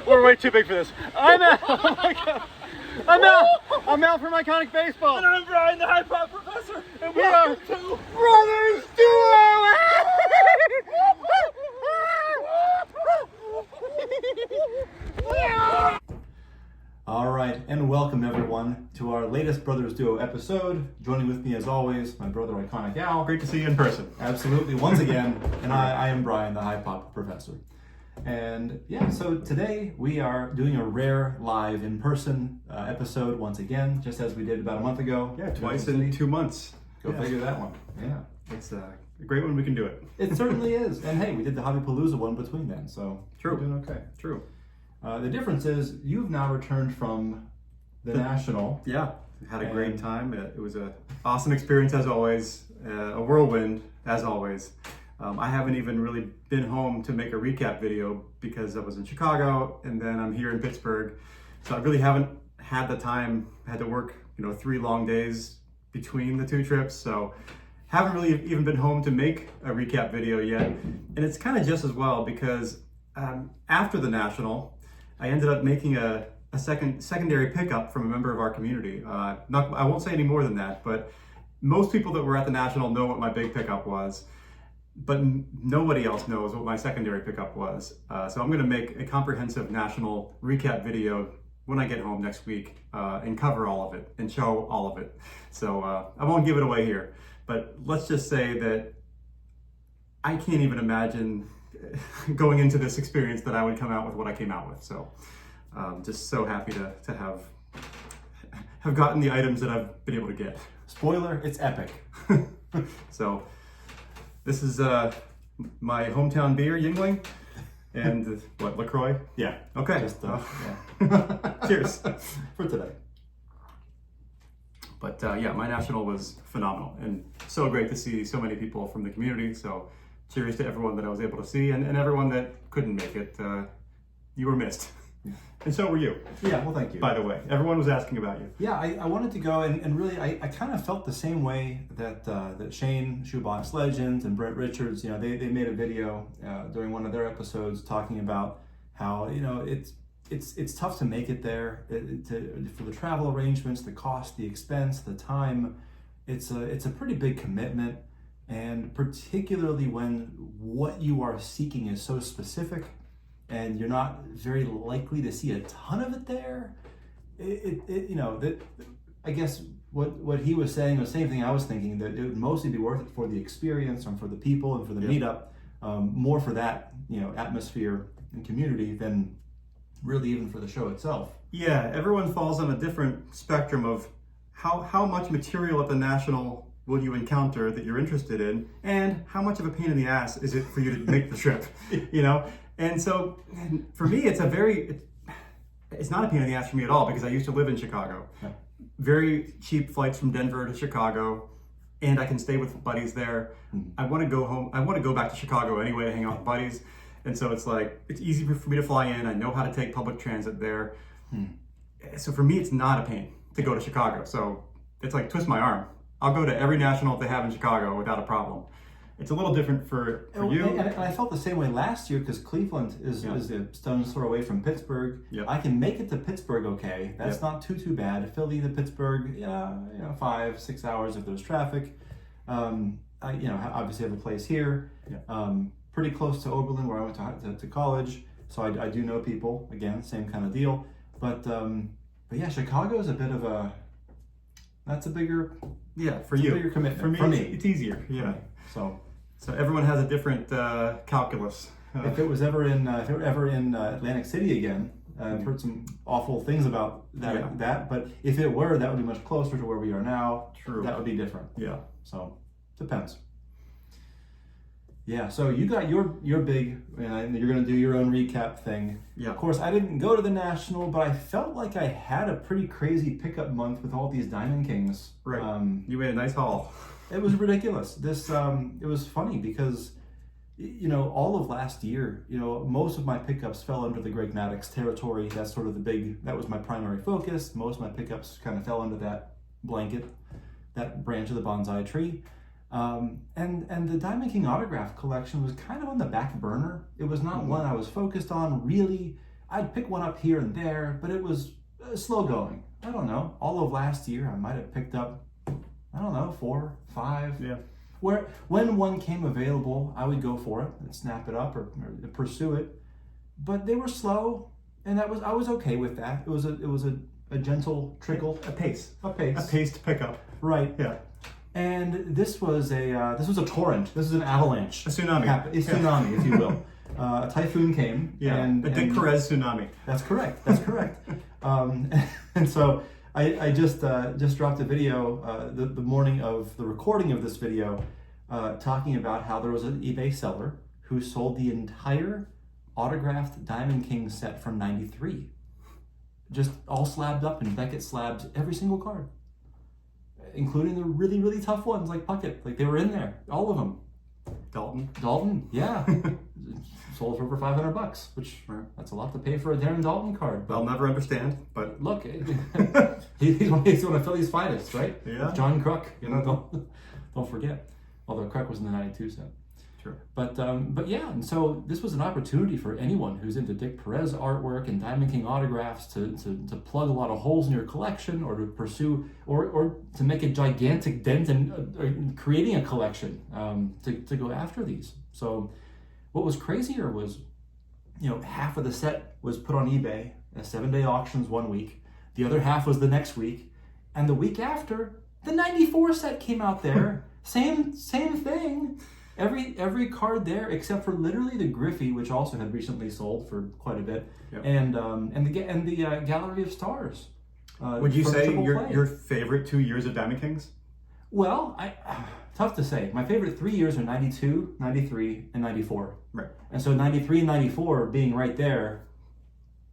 We're way too big for this. I'm Al. Oh my God. I'm Al from Iconic Baseball. And I'm Brian, the High Pop Professor. And we are Brothers Duo. All right, and welcome everyone to our latest Brothers Duo episode. Joining with me as always, my brother Iconic Al. Great to see you in person. Absolutely, once again. And I am Brian, the High Pop Professor. And yeah, so today we are doing a rare live in-person episode once again, just as we did about a month ago. Yeah, twice in 2 months. Go figure that one. Yeah. It's a great one, we can do it. It certainly is. And hey, we did the Hobbypalooza one between then, so True. we're doing okay. True. The difference is you've now returned from the National. Yeah, had a great time. It was an awesome experience as always, a whirlwind as always. I haven't even really been home to make a recap video because I was in Chicago and then I'm here in Pittsburgh. So I really haven't had the time, had to work, 3 long days between the 2 trips. So haven't really even been home to make a recap video yet. And it's kind of just as well because after the National, I ended up making a secondary pickup from a member of our community. I won't say any more than that, but most people that were at the National know what my big pickup was. But nobody else knows what my secondary pickup was. So I'm gonna make a comprehensive National recap video when I get home next week and cover all of it and show all of it. So I won't give it away here, but let's just say that I can't even imagine going into this experience that I would come out with what I came out with. So just so happy to have gotten the items that I've been able to get. Spoiler, it's epic. So this is my hometown beer, Yingling, and what, LaCroix? Yeah. Okay. Just, yeah. Cheers. For today. But yeah, my National was phenomenal and so great to see so many people from the community. So cheers to everyone that I was able to see and everyone that couldn't make it. You were missed. And so were you. Yeah, well, thank you. By the way, everyone was asking about you. Yeah, I wanted to go and really, I kind of felt the same way that Shane, Shoebox Legends, and Brett Richards, they made a video during one of their episodes talking about how, it's tough to make it there, for the travel arrangements, the cost, the expense, the time. It's a pretty big commitment, and particularly when what you are seeking is so specific and you're not very likely to see a ton of it there. I guess what he was saying was the same thing I was thinking, that it would mostly be worth it for the experience and for the people and for the meetup, more for that, atmosphere and community than really even for the show itself. Yeah, everyone falls on a different spectrum of how much material at the National will you encounter that you're interested in, and how much of a pain in the ass is it for you to make the trip, And so for me, it's not a pain in the ass for me at all because I used to live in Chicago. Yeah. Very cheap flights from Denver to Chicago, and I can stay with buddies there. Mm-hmm. I want to go home. I want to go back to Chicago anyway, hang out with buddies. And so it's easy for me to fly in. I know how to take public transit there. So for me, it's not a pain to go to Chicago. So it's like twist my arm. I'll go to every National they have in Chicago without a problem. It's a little different for you. And I felt the same way last year because Cleveland is a stone's throw away from Pittsburgh. Yep. I can make it to Pittsburgh okay. That's not too bad. Philly to Pittsburgh, 5-6 hours if there's traffic. I obviously have a place here. Yeah. Pretty close to Oberlin where I went to college. So I do know people, again, same kind of deal. But yeah, Chicago is a bit of a, that's a bigger, for you. bigger commitment. For me, it's easier. Yeah. So everyone has a different calculus. If it was ever in Atlantic City again, I've heard some awful things about that. But if it were, that would be much closer to where we are now. True. That would be different. Yeah. So depends. Yeah. So you got your big, and you're gonna do your own recap thing. Yeah. Of course, I didn't go to the National, but I felt like I had a pretty crazy pickup month with all these Diamond Kings. Right. You made a nice haul. It was ridiculous. It was funny because, all of last year, most of my pickups fell under the Greg Maddux territory. That's sort of that was my primary focus. Most of my pickups kind of fell under that blanket, that branch of the bonsai tree. And the Diamond King autograph collection was kind of on the back burner. It was not one I was focused on really. I'd pick one up here and there, but it was slow going. I don't know. All of last year, I might have picked up, I don't know, 4, 5. Yeah. When one came available, I would go for it and snap it up or pursue it. But they were slow, and I was okay with that. It was a gentle trickle, A pace. a pace, A paced pickup. right? Yeah. And this was a torrent. This is an avalanche. A tsunami. A tsunami, if you will. A typhoon came. Yeah. A Dick Perez tsunami. That's correct. That's correct. And so I just dropped a video the morning of the recording of this video, talking about how there was an eBay seller who sold the entire autographed Diamond King set from '93, just all slabbed up in Beckett slabs, every single card, including the really, really tough ones like Puckett. Like, they were in there, all of them. Dalton, yeah. Sold for over $500, which that's a lot to pay for a Darren Dalton card. I'll never understand, but Look, he's one of Philly's finest, right? Yeah. John Kruk, don't forget. Although Kruk was in the '92 set. True. But yeah, and so this was an opportunity for anyone who's into Dick Perez artwork and Diamond King autographs to plug a lot of holes in your collection, or to pursue, or to make a gigantic dent in creating a collection, to go after these. So what was crazier was, half of the set was put on eBay at 7-day auctions one week. The other half was the next week, and the week after, the '94 set came out there. Same thing. Every card there, except for literally the Griffey, which also had recently sold for quite a bit, Yep. and the Gallery of Stars. would you from say Triple your Play. favorite 2 years of Diamond Kings? Well, tough to say. My favorite 3 years are '92, '93, and '94. Right. And so '93 and '94 being right there.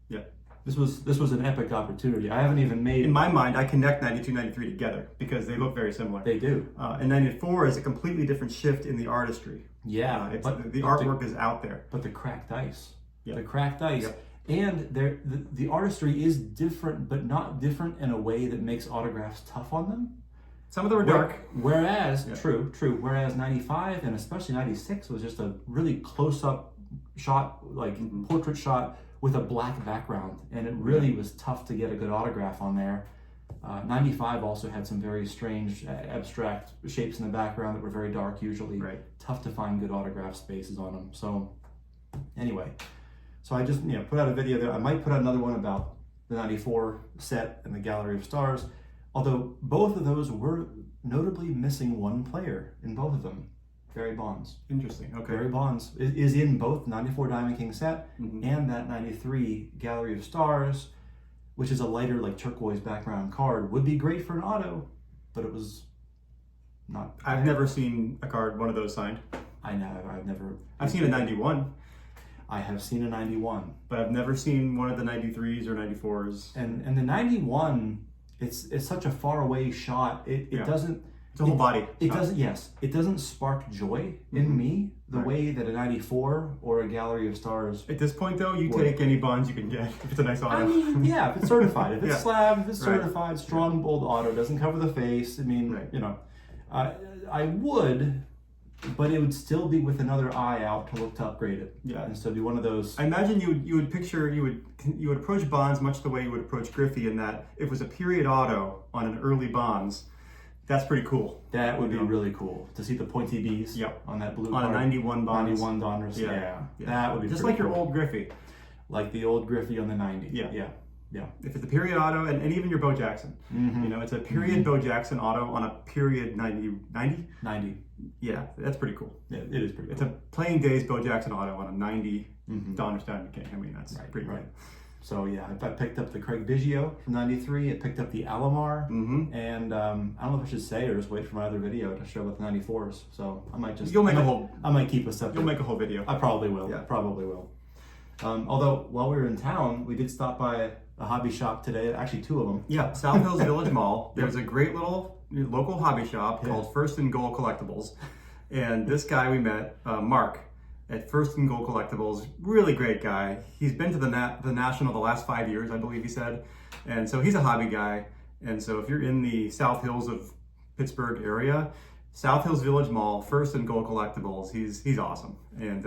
Yeah. This was an epic opportunity. I haven't even made. In my mind, I connect 92, 93 together because they look very similar. They do. And 94 is a completely different shift in the artistry. Yeah. The artwork is out there. But the cracked ice. Yep. The cracked ice. Yep. And the artistry is different, but not different in a way that makes autographs tough on them. Some of them are dark. Whereas, Yeah. true. Whereas '95 and especially '96 was just a really close-up shot, like portrait shot with a black background, and it really was tough to get a good autograph on there. '95 also had some very strange, abstract shapes in the background that were very dark usually. Right. Tough to find good autograph spaces on them. So, anyway, so I just put out a video there. I might put out another one about the '94 set and the Gallery of Stars, although both of those were notably missing one player in both of them. Barry Bonds. Interesting. Okay. Barry Bonds is in both '94 Diamond King set Mhm. and that '93 Gallery of Stars, which is a lighter, like turquoise background card. Would be great for an auto, but it was not. I've never seen a card, one of those signed. I know. I've never. I've seen a 91, I have seen a '91, but I've never seen one of the 93s or 94s. and the '91. It's such a far away shot. It Yeah. doesn't. It's a whole body. It shot. doesn't. Yes, it doesn't spark joy in me the Right. way that a '94 or a Gallery of Stars. At this point, though, you Would. take any bonds you can get if it's a nice auto. I mean, yeah, if it's certified, if it's Yeah. slab, if it's Right. certified, strong, bold auto, doesn't cover the face. I mean, Right. I would, but it would still be with another eye out to look to upgrade it. Yeah. and so be one of those. I imagine you would approach bonds much the way you would approach Griffey, in that if it was a period auto on an early bonds, that's pretty cool. That would be You know? really cool to see the pointy B's Yep. on that blue On a card. 91 bonds. 91 Donruss. Yeah. That would be just pretty like your cool. old Griffey. Like the old Griffey on the '90. Yeah. Yeah. If it's a period auto, and even your Bo Jackson, it's a period Bo Jackson auto on a period 90. 90. Yeah, that's pretty cool. Yeah, it is pretty It's cool. a playing days Bo Jackson auto on a 90 Donruss Diamond King. I mean, that's pretty right. good. So yeah, I picked up the Craig Biggio from '93. I picked up the Alomar, and I don't know if I should say or just wait for my other video to show about the '94s. So I might just. You'll make I a might- whole- I might keep a separate. You'll make a whole video. I probably will. Yeah. Probably will. Although while we were in town, we did stop by a hobby shop today. Actually, two of them. Yeah, South Hills Village Mall. There's a great little local hobby shop called First and Goal Collectibles. And this guy we met, Mark, at First and Goal Collectibles, really great guy. He's been to the National the last 5 years, I believe he said. And so he's a hobby guy. And so if you're in the South Hills of Pittsburgh area, South Hills Village Mall, First and Gold Collectibles. He's awesome. And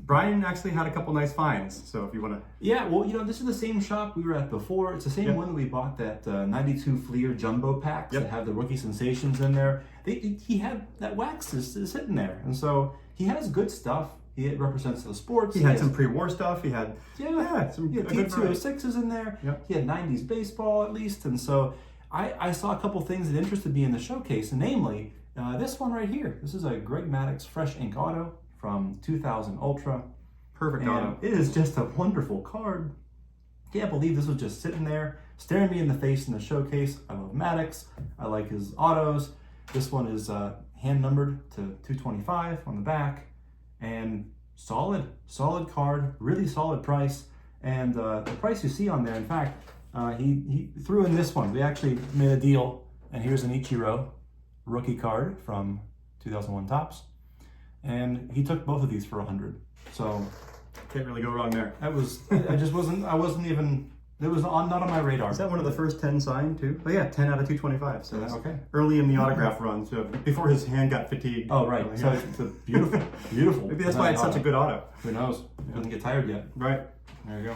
Brian actually had a couple nice finds. So if you want to... Yeah, well, this is the same shop we were at before. It's the same one that we bought, that 92 Fleer jumbo packs that have the rookie sensations in there. He had that wax is sitting there. And so he has good stuff. He represents the sports. He had some pre-war stuff. He had some T206s in there. Yep. He had 90s baseball at least. And so I saw a couple things that interested me in the showcase, and namely this one right here. This is a Greg Maddux Fresh Ink Auto from 2000 Ultra. Perfect auto. It is just a wonderful card. Can't believe this was just sitting there, staring me in the face in the showcase. I love Maddux. I like his autos. This one is hand numbered to 225 on the back. And solid card, really solid price. And the price you see on there, in fact, he threw in this one. We actually made a deal, and here's an Ichiro rookie card from 2001 Topps. And he took both of these for $100. So can't really go wrong there. I wasn't even, it was not on my radar. Is that one of the first 10 signed too? Oh yeah, 10 out of 225. So that's okay. Early in the autograph run, so before his hand got fatigued. Oh, right. So it's a beautiful. Maybe that's why it's such a good auto. Who knows? It doesn't get tired yet. Right. There you go.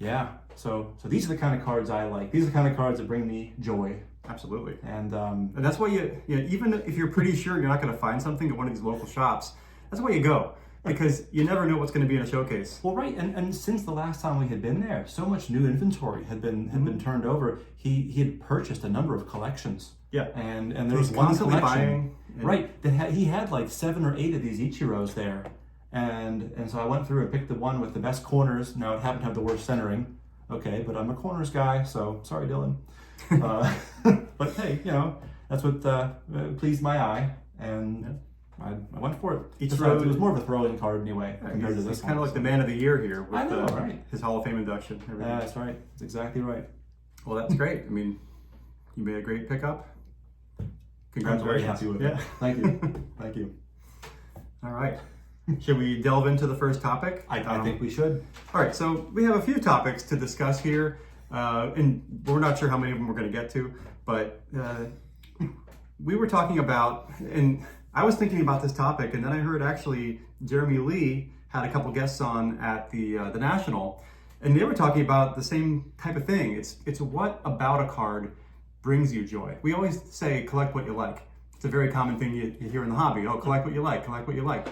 Yeah. So these are the kind of cards I like. These are the kind of cards that bring me joy. Absolutely. And that's why even if you're pretty sure you're not going to find something at one of these local shops, that's why you go. Because you never know what's going to be in a showcase. Well, right, and since the last time we had been there, so much new inventory had been turned over. He had purchased a number of collections. Yeah, and there was one collection, buying, right, that he had like 7 or 8 of these Ichiros there, and so I went through and picked the one with the best corners. Now it happened to have the worst centering. Okay, but I'm a corners guy, so sorry, Dylan. But hey, that's what pleased my eye, and. Yeah. I went for it. It was more of a throw-in card anyway compared to this. He's kind of like the man of the year here with right. His Hall of Fame induction. Yeah, that's right. That's exactly right. Well, that's great. I mean, you made a great pickup. Congratulations. I'm very happy with it. Thank you. Thank you. All right. Should we delve into the first topic? I think we should. All right. So we have a few topics to discuss here, and we're not sure how many of them we're going to get to, but we were talking about, and I was thinking about this topic, and then I heard actually Jeremy Lee had a couple guests on at the National, and they were talking about the same type of thing. It's what about a card brings you joy. We always say collect what you like. It's a very common thing you hear in the hobby. Oh, collect what you like, collect what you like.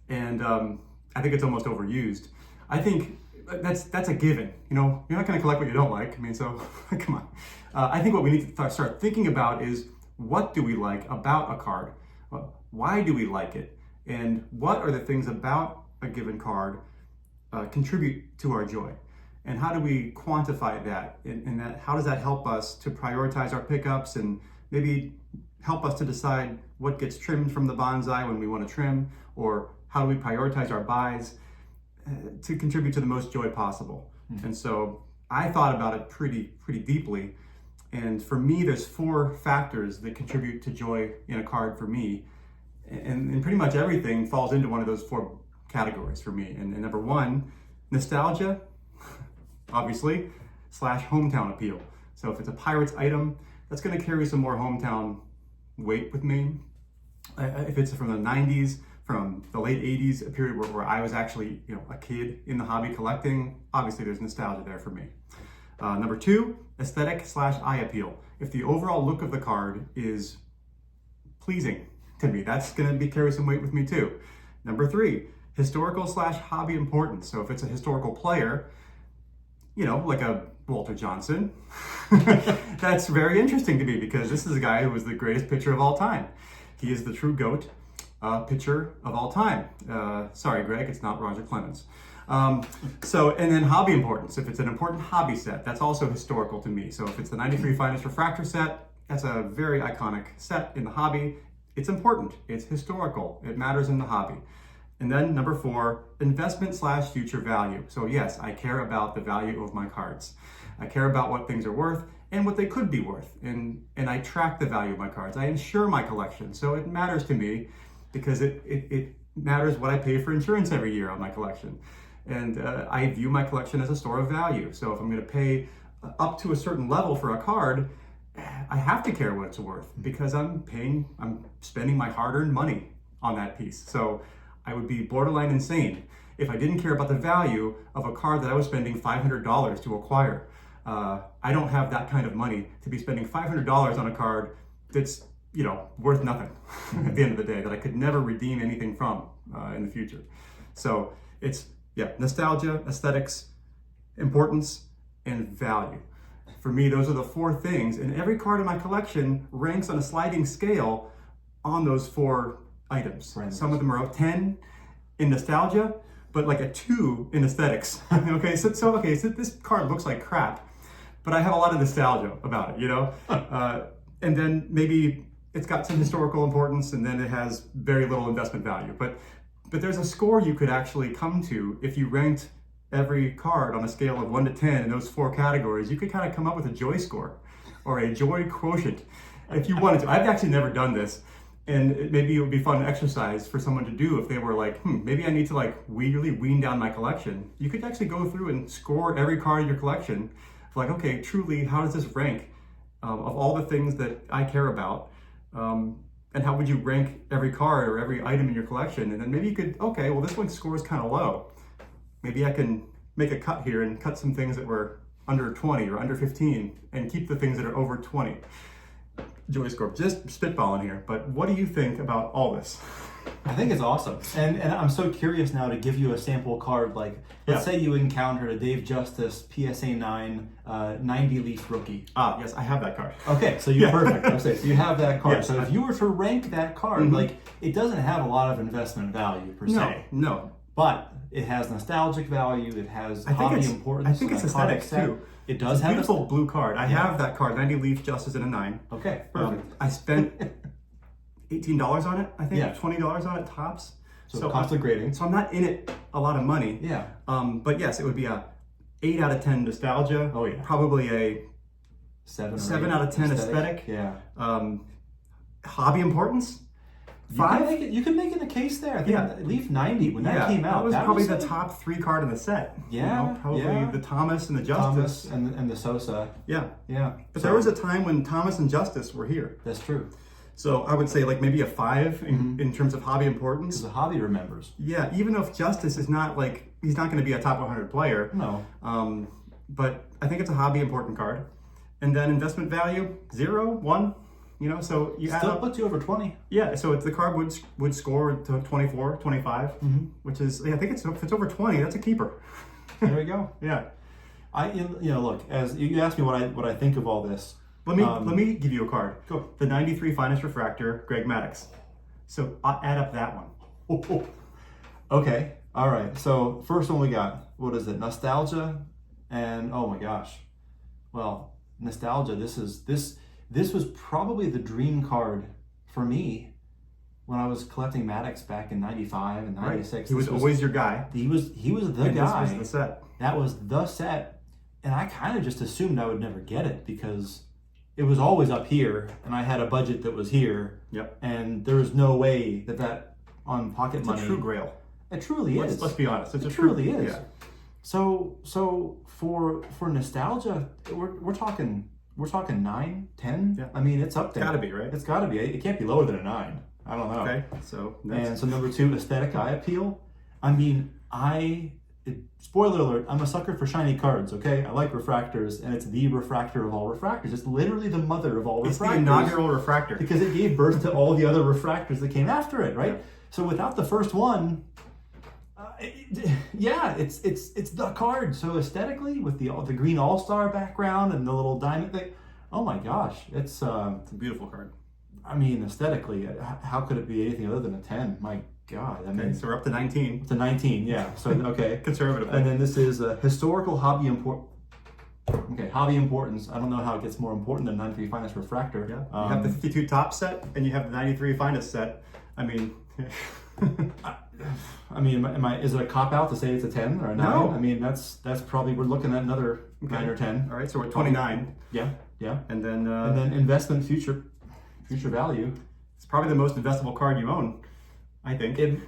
And I think it's almost overused. I think that's a given. You're not going to collect what you don't like. I mean, so come on. I think what we need to start thinking about is, what do we like about a card? Why do we like it? And what are the things about a given card contribute to our joy? And how do we quantify that? And how does that help us to prioritize our pickups and maybe help us to decide what gets trimmed from the bonsai when we want to trim, or how do we prioritize our buys to contribute to the most joy possible? Mm-hmm. And so I thought about it pretty deeply. And for me, there's 4 factors that contribute to joy in a card for me. And pretty much everything falls into one of those 4 categories for me. And number 1, nostalgia, obviously, / hometown appeal. So if it's a Pirates item, that's going to carry some more hometown weight with me. If it's from the 90s, from the late 80s, a period where I was actually a kid in the hobby collecting, obviously there's nostalgia there for me. Number 2, aesthetic / eye appeal. If the overall look of the card is pleasing to me, that's going to carry some weight with me too. Number 3, historical / hobby importance. So if it's a historical player, like a Walter Johnson, that's very interesting to me, because this is a guy who was the greatest pitcher of all time. He is the true GOAT pitcher of all time. Sorry, Greg, it's not Roger Clemens. And then hobby importance. If it's an important hobby set, that's also historical to me. So if it's the 93 Finest Refractor set, that's a very iconic set in the hobby. It's important, it's historical, it matters in the hobby. And then number 4, investment / future value. So yes, I care about the value of my cards. I care about what things are worth and what they could be worth. And I track the value of my cards. I insure my collection. So it matters to me, because it matters what I pay for insurance every year on my collection. And I view my collection as a store of value. So if I'm going to pay up to a certain level for a card, I have to care what it's worth because I'm spending my hard-earned money on that piece. So I would be borderline insane if I didn't care about the value of a card that I was spending $500 to acquire. I don't have that kind of money to be spending $500 on a card that's, worth nothing at the end of the day, that I could never redeem anything from in the future. So it's, nostalgia, aesthetics, importance, and value. For me, those are the four things, and every card in my collection ranks on a sliding scale on those four items. Some of them are a 10 in nostalgia, but like a 2 in aesthetics. Okay, so this card looks like crap, but I have a lot of nostalgia about it, and then maybe it's got some historical importance, and then it has very little investment value. But there's a score you could actually come to if you ranked every card on a scale of 1 to 10 in those four categories. You could kind of come up with a joy score or a joy quotient if you wanted to. I've actually never done this, and maybe it would be fun exercise for someone to do if they were like, maybe I need to really wean down my collection. You could actually go through and score every card in your collection. Okay, truly, how does this rank of all the things that I care about? And how would you rank every card or every item in your collection? And then maybe you could, this one scores kind of low. Maybe I can make a cut here and cut some things that were under 20 or under 15 and keep the things that are over 20. Joy score, just spitballing here, but what do you think about all this? I think it's awesome. And I'm so curious now to give you a sample card. Let's say you encountered a Dave Justice PSA 9 90 Leaf rookie. Yes, I have that card. Okay, so you're perfect. I say, so you have that card. Yes. So if you were to rank that card, it doesn't have a lot of investment value per se. No. But it has nostalgic value. It has hobby importance. I think it's aesthetics too. It does have a beautiful blue card. I have that card, 90 Leaf Justice in a 9. Okay, perfect. I spent $18 on it, I think, Yeah. $20 on it tops. So cost of grading. So I'm not in it a lot of money. Yeah. But yes, it would be a 8 out of 10 nostalgia. Oh yeah. Probably a 7 out of 10 aesthetic. Yeah. Hobby importance. 5. You can make it a case there. I think Leaf 90 when that came out. That was probably the top 3 card in the set. Yeah. Probably the Thomas and the Justice. And the Sosa. Yeah. Yeah. But there was a time when Thomas and Justice were here. That's true. So I would say maybe a 5 in terms of hobby importance. Because the hobby remembers. Yeah, even if Justice is not he's not going to be a top 100 player. No. But I think it's a hobby important card. And then investment value, 0, 1. So you still puts you over 20. Yeah, so the card would score to 24, 25, which is, I think if it's over 20, that's a keeper. There we go. Yeah. Look, as you asked me what I think of all this. Let me give you a card. Go. The 93 Finest Refractor, Greg Maddux. So I'll add up that one. Okay. All right. So first one we got, what is it? Nostalgia, and oh my gosh. Well, nostalgia. This was probably the dream card for me when I was collecting Maddux back in 95 and 96. Right. He was always your guy. He was the and guy. This was the set. That was the set. And I kind of just assumed I would never get it because it was always up here and I had a budget that was here. Yep. And there was no way that on pocket money. It's a true grail. It truly is. Let's be honest. It truly is. Yeah. So for nostalgia, we're talking 9, 10. Yeah. I mean, it's up there. It's got to be, right? It's got to be. It can't be lower than a 9. I don't know. Okay. So and so number 2, aesthetic eye appeal. I mean, spoiler alert, I'm a sucker for shiny cards, okay? I like refractors, and it's the refractor of all refractors. It's literally the mother of all refractors. It's the inaugural refractor. Because it gave birth to all the other refractors that came after it, right? Yeah. So without the first one, it's the card. So aesthetically, with the green all-star background and the little diamond thing, oh my gosh, it's a beautiful card. I mean, aesthetically, how could it be anything other than a 10? My God. I mean, so we're up to 19. To 19, yeah. So, okay. Conservative. And then this is a historical hobby hobby importance. I don't know how it gets more important than 93 Finest Refractor. Yeah. You have the 52 top set and you have the 93 Finest set. I mean... is it a cop-out to say it's a 10 or a 9? No. I mean, that's probably, we're looking at another 9 or 10. All right, so we're 29. Yeah. And then investment future value. It's probably the most investable card you own, I think. It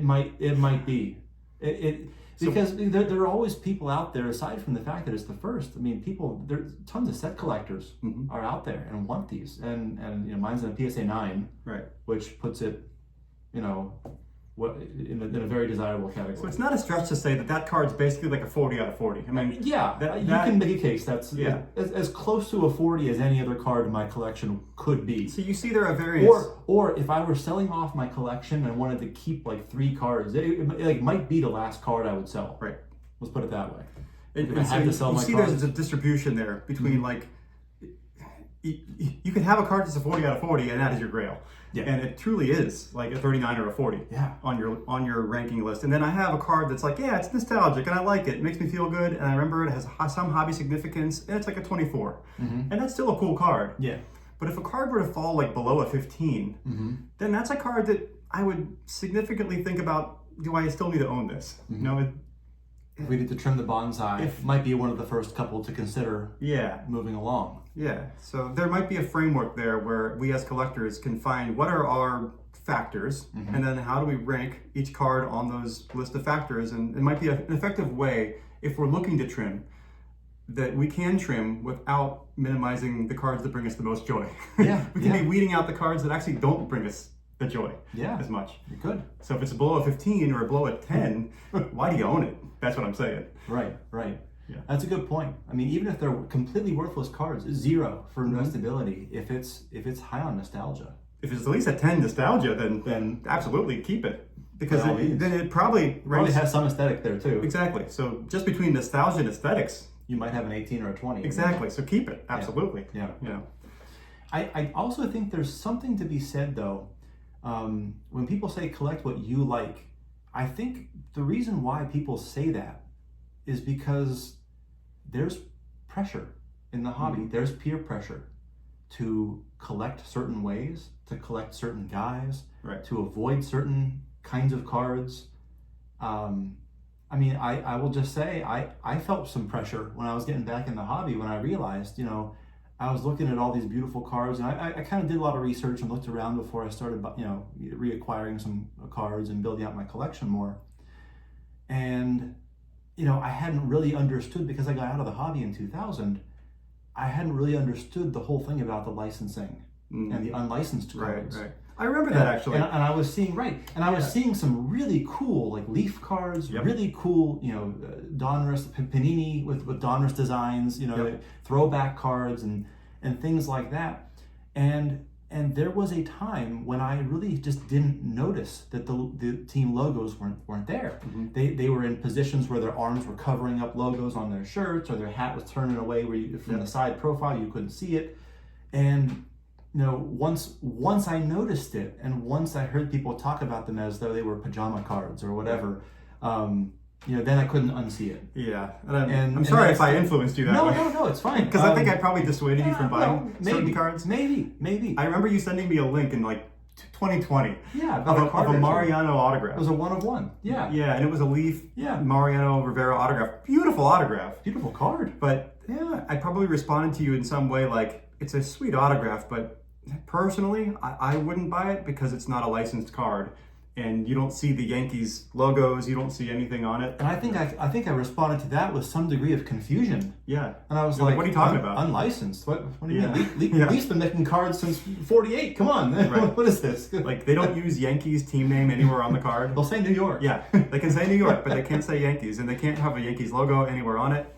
might be. Because there are always people out there, aside from the fact that it's the first. I mean, there's tons of set collectors are out there and want these. And mine's in a PSA 9, Right. which puts it, in a very desirable category. So it's not a stretch to say that card's basically like a 40 out of 40. I mean, yeah, you can make a case that's as close to a 40 as any other card in my collection could be. So you see there are various... Or if I were selling off my collection and wanted to keep like 3 cards, it might be the last card I would sell. Right. Let's put it that way. And so you see there's a distribution there between like... You can have a card that's a 40 out of 40 and that is your grail. Yeah. And it truly is like a 39 or a 40 on your ranking list. And then I have a card that's like, yeah, it's nostalgic and I like it. It makes me feel good and I remember it has some hobby significance and it's like a 24. And that's still a cool card. Yeah. But if a card were to fall like below a 15, then that's a card that I would significantly think about, do I still need to own this? If we need to trim the bonsai, it might be one of the first couple to consider moving along. Yeah, so there might be a framework there where we as collectors can find what are our factors, and then how do we rank each card on those list of factors, and it might be an effective way, if we're looking to trim, that we can trim without minimizing the cards that bring us the most joy. Yeah, we can be weeding out the cards that actually don't bring us the joy as much. You could. So if it's below a 15 or below a 10, why do you own it? That's what I'm saying. Right. Yeah. That's a good point. I mean, even if they're completely worthless cards, 0 for investability if it's high on nostalgia. If it's at least a 10 nostalgia, then absolutely keep it. Because then it probably has some aesthetic there too. Exactly. So just between nostalgia and aesthetics, you might have an 18 or a 20. Exactly. So keep it. Absolutely. Yeah. I also think there's something to be said though, when people say collect what you like. I think the reason why people say that is because there's pressure in the hobby. There's peer pressure to collect certain ways, to collect certain guys, to avoid certain kinds of cards. I mean, I will just say, I felt some pressure when I was getting back in the hobby when I realized, I was looking at all these beautiful cards, and I kind of did a lot of research and looked around before I started, reacquiring some cards and building out my collection more. And, I hadn't really understood, because I got out of the hobby in 2000, I hadn't really understood the whole thing about the licensing and the unlicensed cards. Right. I remember that actually. And I was seeing, I was seeing some really cool, like leaf cards, really cool, Donruss, Panini with Donruss designs, throwback cards and things like that. And there was a time when I really just didn't notice that the team logos weren't there. They were in positions where their arms were covering up logos on their shirts, or their hat was turned in a way where from the side profile you couldn't see it. And once I noticed it, and once I heard people talk about them as though they were pajama cards or whatever, then I couldn't unsee it. Yeah, and I'm sorry if I influenced you that way. No, it's fine. Because I think I probably dissuaded you from buying certain cards. Maybe. I remember you sending me a link in like 2020. Yeah, of a Mariano autograph. It was a 1-of-1. Yeah. Yeah, and it was a Leaf Mariano Rivera autograph. Beautiful autograph. Beautiful card. But I probably responded to you in some way like, it's a sweet autograph, but personally, I wouldn't buy it because it's not a licensed card. And you don't see the Yankees logos, you don't see anything on it. And I think I responded to that with some degree of confusion. Yeah. And I was like, what are you talking about? Unlicensed? What do you mean? Leaf's been making cards since 48. Come on. What is this? Like, they don't use Yankees team name anywhere on the card. They'll say New York. Yeah. They can say New York, but they can't say Yankees. And they can't have a Yankees logo anywhere on it.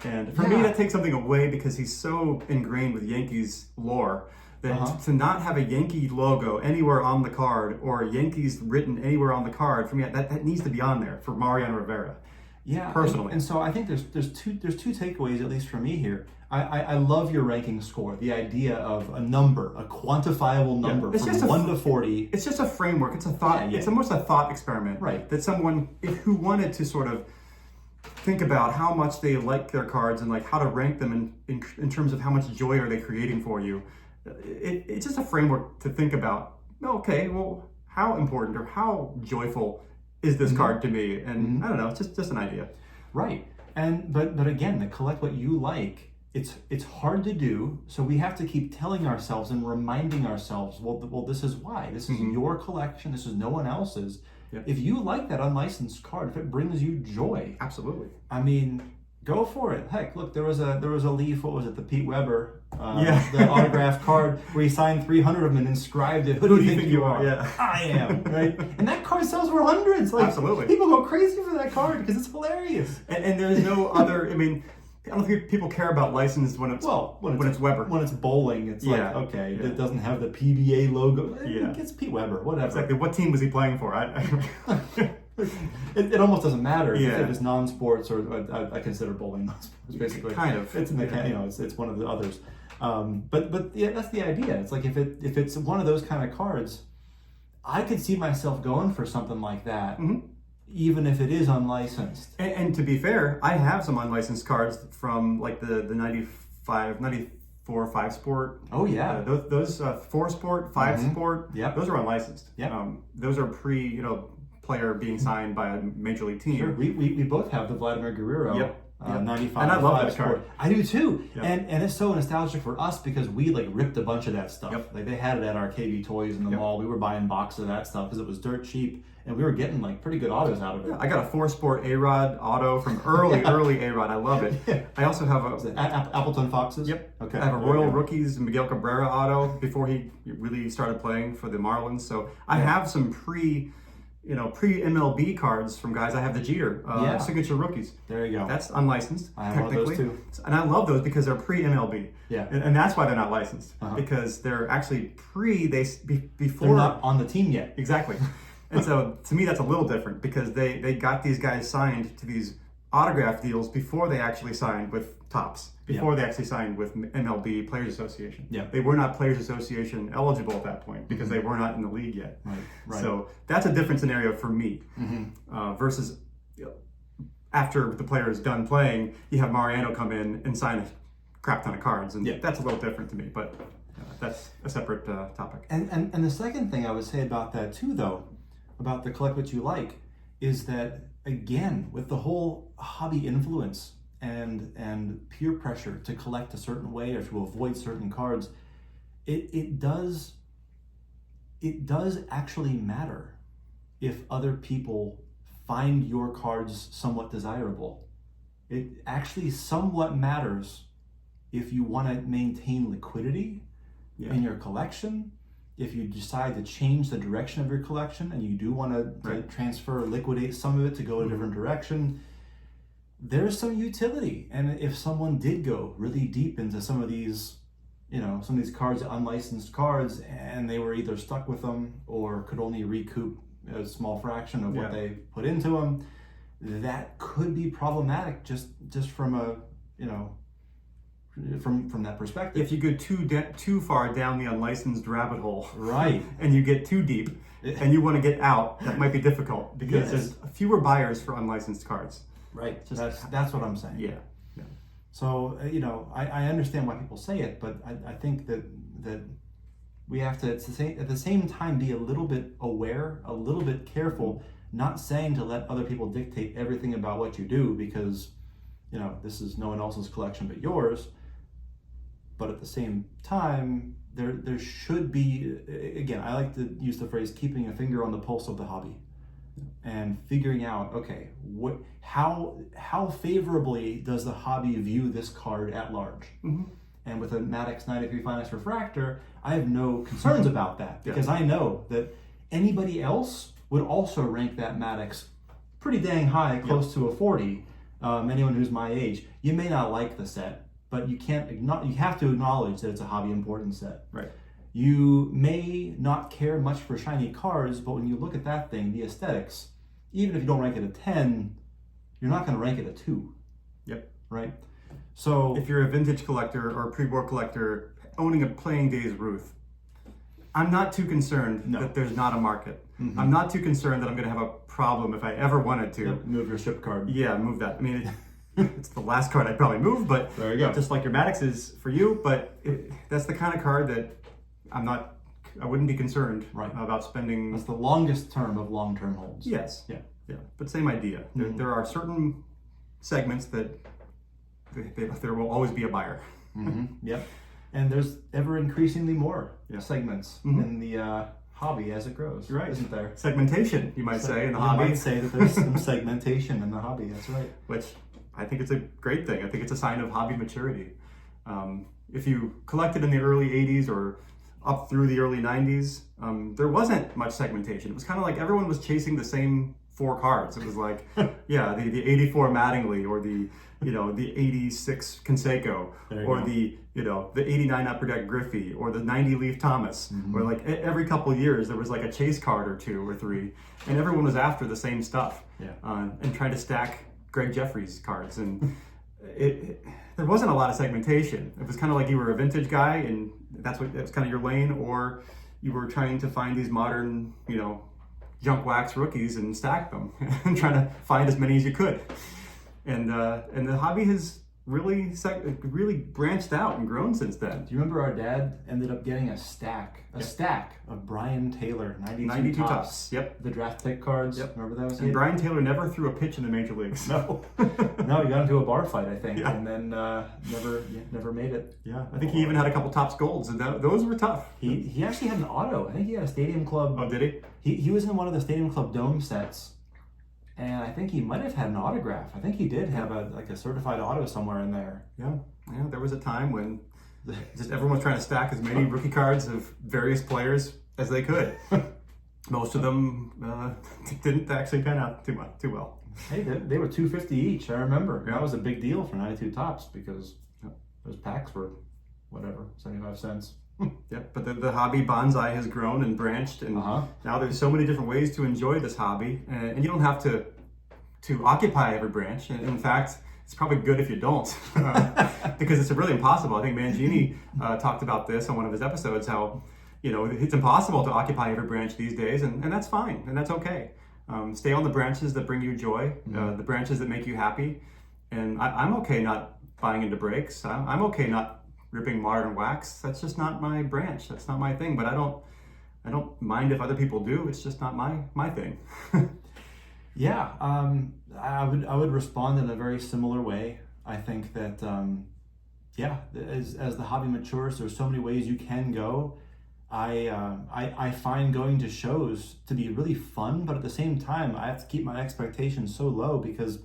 And for me, that takes something away because he's so ingrained with Yankees lore. That to not have a Yankee logo anywhere on the card or Yankees written anywhere on the card, for me, that needs to be on there for Mariano Rivera. Yeah, personally. And so I think there's two takeaways, at least for me here. I love your ranking score, the idea of a number, a quantifiable number from 1 to 40. It's just a framework. It's a thought. It's almost a thought experiment. Right. That someone who wanted to sort of think about how much they like their cards and like how to rank them in terms of how much joy are they creating for you. It's just a framework to think about. Okay, well, how important or how joyful is this card to me? And I don't know, it's just an idea. Right. And but again, to collect what you like, it's hard to do. So we have to keep telling ourselves and reminding ourselves, well, this is why. This is your collection. This is no one else's. Yep. if you like that unlicensed card, if it brings you joy, Absolutely. I mean, go for it. Heck, look, there was a Leaf. What was it? The Pete Weber, Yeah. the autographed card where he signed 300 of them and inscribed it. Who do you think you are? Yeah. I am, right? And that card sells for hundreds. Like, Absolutely. people go crazy for that card because it's hilarious. And there's no other. I mean, I don't think people care about licensed when it's when it's Weber. When it's bowling, it's Yeah. like, okay, Yeah. it doesn't have the PBA logo. Yeah. It's Pete Weber, whatever. Exactly. What team was he playing for? It almost doesn't matter Yeah. if it's non-sports or I consider bowling non-sports basically. Kind of. It's in the it's one of the others. But yeah, that's the idea. It's like if it's one of those kind of cards, I could see myself going for something like that, even if it is unlicensed. And to be fair, I have some unlicensed cards from like the 94 5 Sport. Oh yeah, those 4 Sport, 5 Sport. Yep. Those are unlicensed. Yep. Those are player being signed by a major league team. Sure. We both have the Vladimir Guerrero. Yep. 95. And I love that Sport. card. I do too. Yep. And it's so nostalgic for us because we like ripped a bunch of that stuff. Yep. Like they had it at our KB Toys in the mall. We were buying boxes of that stuff because it was dirt cheap and we were getting like pretty good autos out of it. I got a 4 Sport A-Rod auto from early A-Rod. I love it. Yeah. I also have Appleton Foxes? Yep. Okay. I have a Royal Rookies Miguel Cabrera auto before he really started playing for the Marlins. So I have some pre-MLB cards from guys. I have the Jeter signature rookies. There you go. That's unlicensed, I have one of technically. those too. And I love those because they're pre-MLB. Yeah. And that's why they're not licensed. Because they're actually before... They're not on the team yet. Exactly. And so to me, that's a little different because they got these guys signed to these autograph deals before they actually signed with Topps, before they actually signed with MLB Players Association. Yeah. They were not Players Association eligible at that point because they were not in the league yet. Right. So that's a different scenario for me versus after the player is done playing, you have Mariano come in and sign a crap ton of cards. And that's a little different to me, but that's a separate topic. And the second thing I would say about that too, though, about the collect what you like, is that again, with the whole hobby influence and peer pressure to collect a certain way or to avoid certain cards, it does actually matter if other people find your cards somewhat desirable. It actually somewhat matters if you want to maintain liquidity in your collection. If you decide to change the direction of your collection and you do want to transfer or liquidate some of it to go a different direction, there's some utility. And if someone did go really deep into some of these cards, unlicensed cards, and they were either stuck with them or could only recoup a small fraction of what they put into them, that could be problematic just from a, from that perspective. If you go too far down the unlicensed rabbit hole, right, and you get too deep, and you want to get out, that might be difficult because there's fewer buyers for unlicensed cards. Right. That's what I'm saying. Yeah. So I understand why people say it, but I think that we have to at the same time be a little bit aware, a little bit careful, not saying to let other people dictate everything about what you do because this is no one else's collection but yours. But at the same time, there should be, again, I like to use the phrase keeping a finger on the pulse of the hobby and figuring out, okay, how favorably does the hobby view this card at large? And with a Maddox 93 Finest Refractor, I have no concerns about that because I know that anybody else would also rank that Maddox pretty dang high, close to a 40. Anyone who's my age, you may not like the set, but you have to acknowledge that it's a hobby important set. Right. You may not care much for shiny cards, but when you look at that thing, the aesthetics, even if you don't rank it a 10, you're not going to rank it a 2. Yep. Right? So if you're a vintage collector or a pre-war collector owning a Playing Days Ruth, I'm not too concerned that there's not a market. I'm not too concerned that I'm going to have a problem if I ever wanted to. Move your ship card. Yeah, move that. I mean, it's the last card I'd probably move, but there you go. Just like your Maddox is for you, but that's the kind of card that I wouldn't be concerned about spending. That's the longest term of long-term holds. Yes. Yeah. But same idea. There are certain segments that there will always be a buyer. Yep. And there's ever increasingly more segments in the hobby as it grows, Right. isn't there? Segmentation, you might say, in the You hobby. might say that there's some segmentation in the hobby. That's right. Which I think it's a great thing. I think it's a sign of hobby maturity. If you collected in the early 80s or up through the early 90s, there wasn't much segmentation. It was kind of like everyone was chasing the same 4 cards. It was like, yeah, the 84 Mattingly, or the 86 Canseco, or go. the 89 Upper Deck Griffey, or the 90 Leaf Thomas. Or like every couple of years there was like a chase card or 2 or 3, and everyone was after the same stuff. Yeah. And trying to stack Greg Jeffries cards, and there wasn't a lot of segmentation. It was kind of like you were a vintage guy, and that was kind of your lane, or you were trying to find these modern, junk wax rookies and stack them, and trying to find as many as you could. And the hobby has really branched out and grown since then. Do you remember our dad ended up getting a stack of Brian Taylor 92 Topps. Yep. The draft pick cards. Yep. Remember those? And Brian Taylor never threw a pitch in the major leagues. No, he got into a bar fight, I think, Yeah. and then never made it. Yeah, I think he even had a couple Topps Golds, and those were tough. He actually had an auto. I think he had a Stadium Club. Oh, did he? He was in one of the Stadium Club Dome sets, and I think he might have had an autograph. I think he did have a certified auto somewhere in there. Yeah. There was a time when just everyone was trying to stack as many rookie cards of various players as they could. Most of them didn't actually pan out too well. Hey, they were $250 each. I remember Yeah. that was a big deal for 92 Topps because those packs were whatever 75 cents. Yeah, but the hobby bonsai has grown and branched, and now there's so many different ways to enjoy this hobby, and you don't have to occupy every branch. And in fact, it's probably good if you don't, because it's really impossible. I think Mangini talked about this on one of his episodes, how it's impossible to occupy every branch these days, and that's fine, and that's okay. Stay on the branches that bring you joy, the branches that make you happy, and I'm okay not buying into breaks. I'm okay not ripping modern wax. That's just not my branch. That's not my thing. But I don't mind if other people do. It's just not my thing. Yeah, I would respond in a very similar way. I think that as the hobby matures, there's so many ways you can go. I find going to shows to be really fun, but at the same time, I have to keep my expectations so low because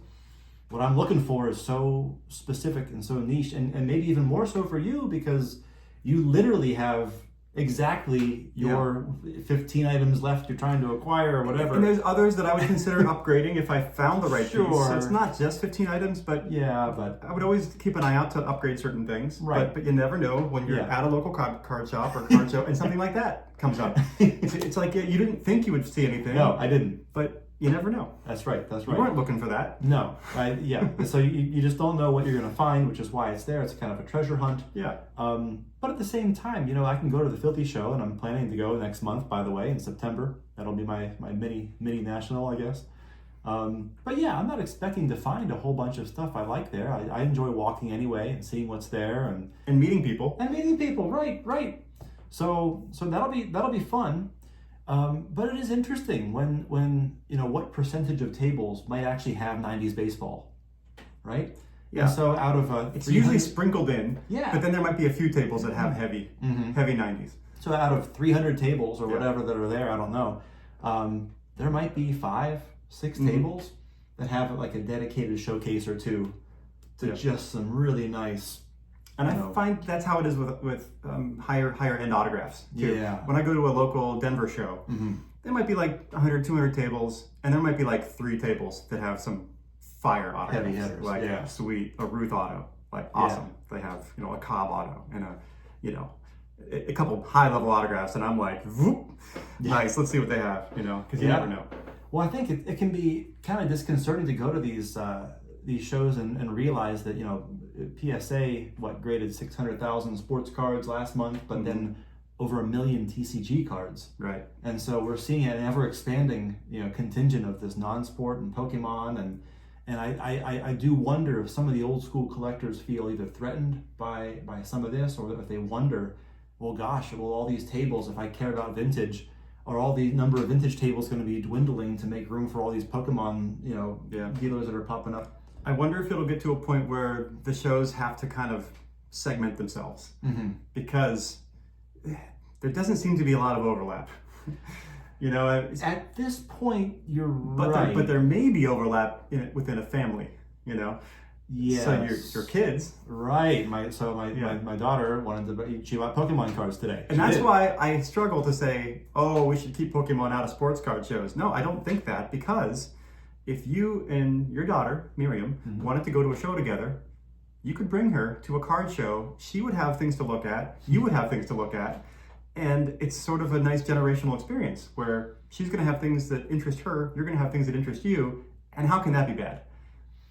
what I'm looking for is so specific and so niche, and maybe even more so for you because you literally have exactly your 15 items left you're trying to acquire or whatever. And there's others that I would consider upgrading if I found the right piece. Sure. It's not just 15 items, but but I would always keep an eye out to upgrade certain things. Right. But you never know when you're at a local card shop or card show and something like that comes up. It's like you didn't think you would see anything. No, I didn't. But you never know. That's right. You weren't looking for that. No, so you just don't know what you're going to find, which is why it's there. It's kind of a treasure hunt. Yeah. But at the same time, I can go to the Filthy Show, and I'm planning to go next month, by the way, in September. That'll be my mini national, I guess. But yeah, I'm not expecting to find a whole bunch of stuff I like there. I enjoy walking anyway and seeing what's there and meeting people. Right. So that'll be fun. But it is interesting when what percentage of tables might actually have 90s baseball, right? Yeah. And so out of it's usually sprinkled in. Yeah. But then there might be a few tables that have heavy 90s. So out of 300 tables or whatever that are there, I don't know, there might be 5-6 tables that have like a dedicated showcase or two to just some really nice. And I find that's how it is with higher end autographs too. Yeah. When I go to a local Denver show, there might be like 100, 200 tables, and there might be like 3 tables that have some fire autographs. Heavy hitters, like sweet, a Ruth auto, like awesome. They have a Cobb auto and a couple high level autographs, and I'm like, whoop, nice. Let's see what they have, because you never know. Well, I think it can be kind of disconcerting to go to these shows and realize that PSA graded 600,000 sports cards last month, but then over 1 million TCG cards. Right. And so we're seeing an ever expanding contingent of this non-sport and Pokemon, and I do wonder if some of the old school collectors feel either threatened by some of this, or if they wonder, well, gosh, will all these tables, if I care about vintage, are all the number of vintage tables going to be dwindling to make room for all these Pokemon dealers that are popping up? I wonder if it'll get to a point where the shows have to kind of segment themselves, because there doesn't seem to be a lot of overlap. You know, At this point, you're but right. but there may be overlap within a family. You know, Yes. so your kids, Right. Yeah. My daughter she bought Pokemon cards today. and She that's did. why I struggle to say, oh, we should keep Pokemon out of sports card shows. No, I don't think that, because if you and your daughter Miriam wanted to go to a show together, you could bring her to a card show. She would have things to look at. You would have things to look at. And it's sort of a nice generational experience where she's going to have things that interest her. You're going to have things that interest you. And how can that be bad?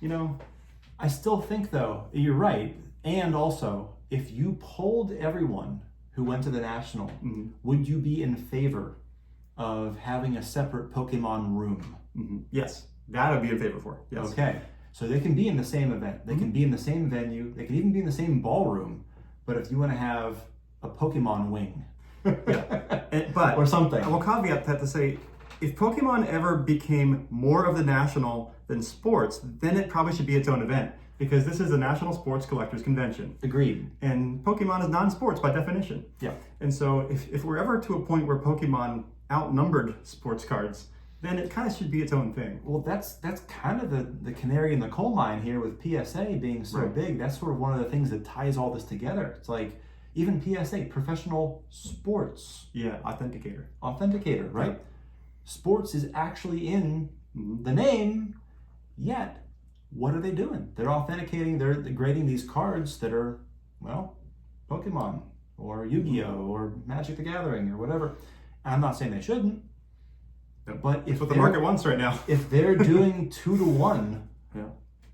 You know? I still think, though, you're right. And also, if you polled everyone who went to the National, would you be in favor of having a separate Pokemon room? Yes, that I'd be in favor for. Yes. Okay. So they can be in the same event. They can be in the same venue. They can even be in the same ballroom. But if you want to have a Pokemon wing, But or something. I will caveat that to say, if Pokemon ever became more of the National than sports, then it probably should be its own event, because this is a National Sports Collectors Convention. Agreed. And Pokemon is non-sports by definition. Yeah. And so if we're ever to a point where Pokemon outnumbered sports cards, then it kind of should be its own thing. Well, that's kind of the canary in the coal mine here with PSA being so Right. big. That's sort of one of the things that ties all this together. It's like even PSA, Professional Sports Yeah, authenticator. Authenticator, right? Sports is actually in the name, yet what are they doing? They're authenticating, they're grading these cards that are, well, Pokemon or Yu-Gi-Oh! Or Magic the Gathering or whatever. I'm not saying they shouldn't, but That's what the market wants right now. if they're doing 2-to-1 Yeah.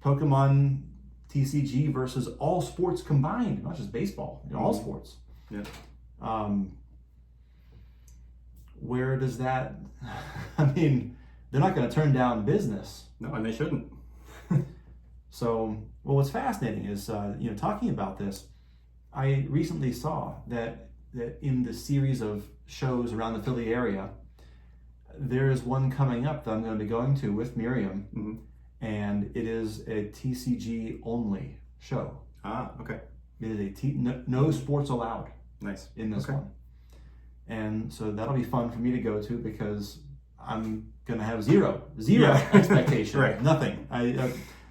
Pokemon TCG versus all sports combined, not just baseball, all sports. Yeah. Where does that, I mean, they're not going to turn down business. No, and they shouldn't. So, well, what's fascinating is, talking about this, I recently saw that in the series of shows around the Philly area, there is one coming up that I'm going to be going to with Miriam, and it is a TCG only show. Ah, okay. It is no sports allowed Nice. in this one. And so that'll be fun for me to go to, because I'm going to have zero Yeah. expectation. Right. Nothing.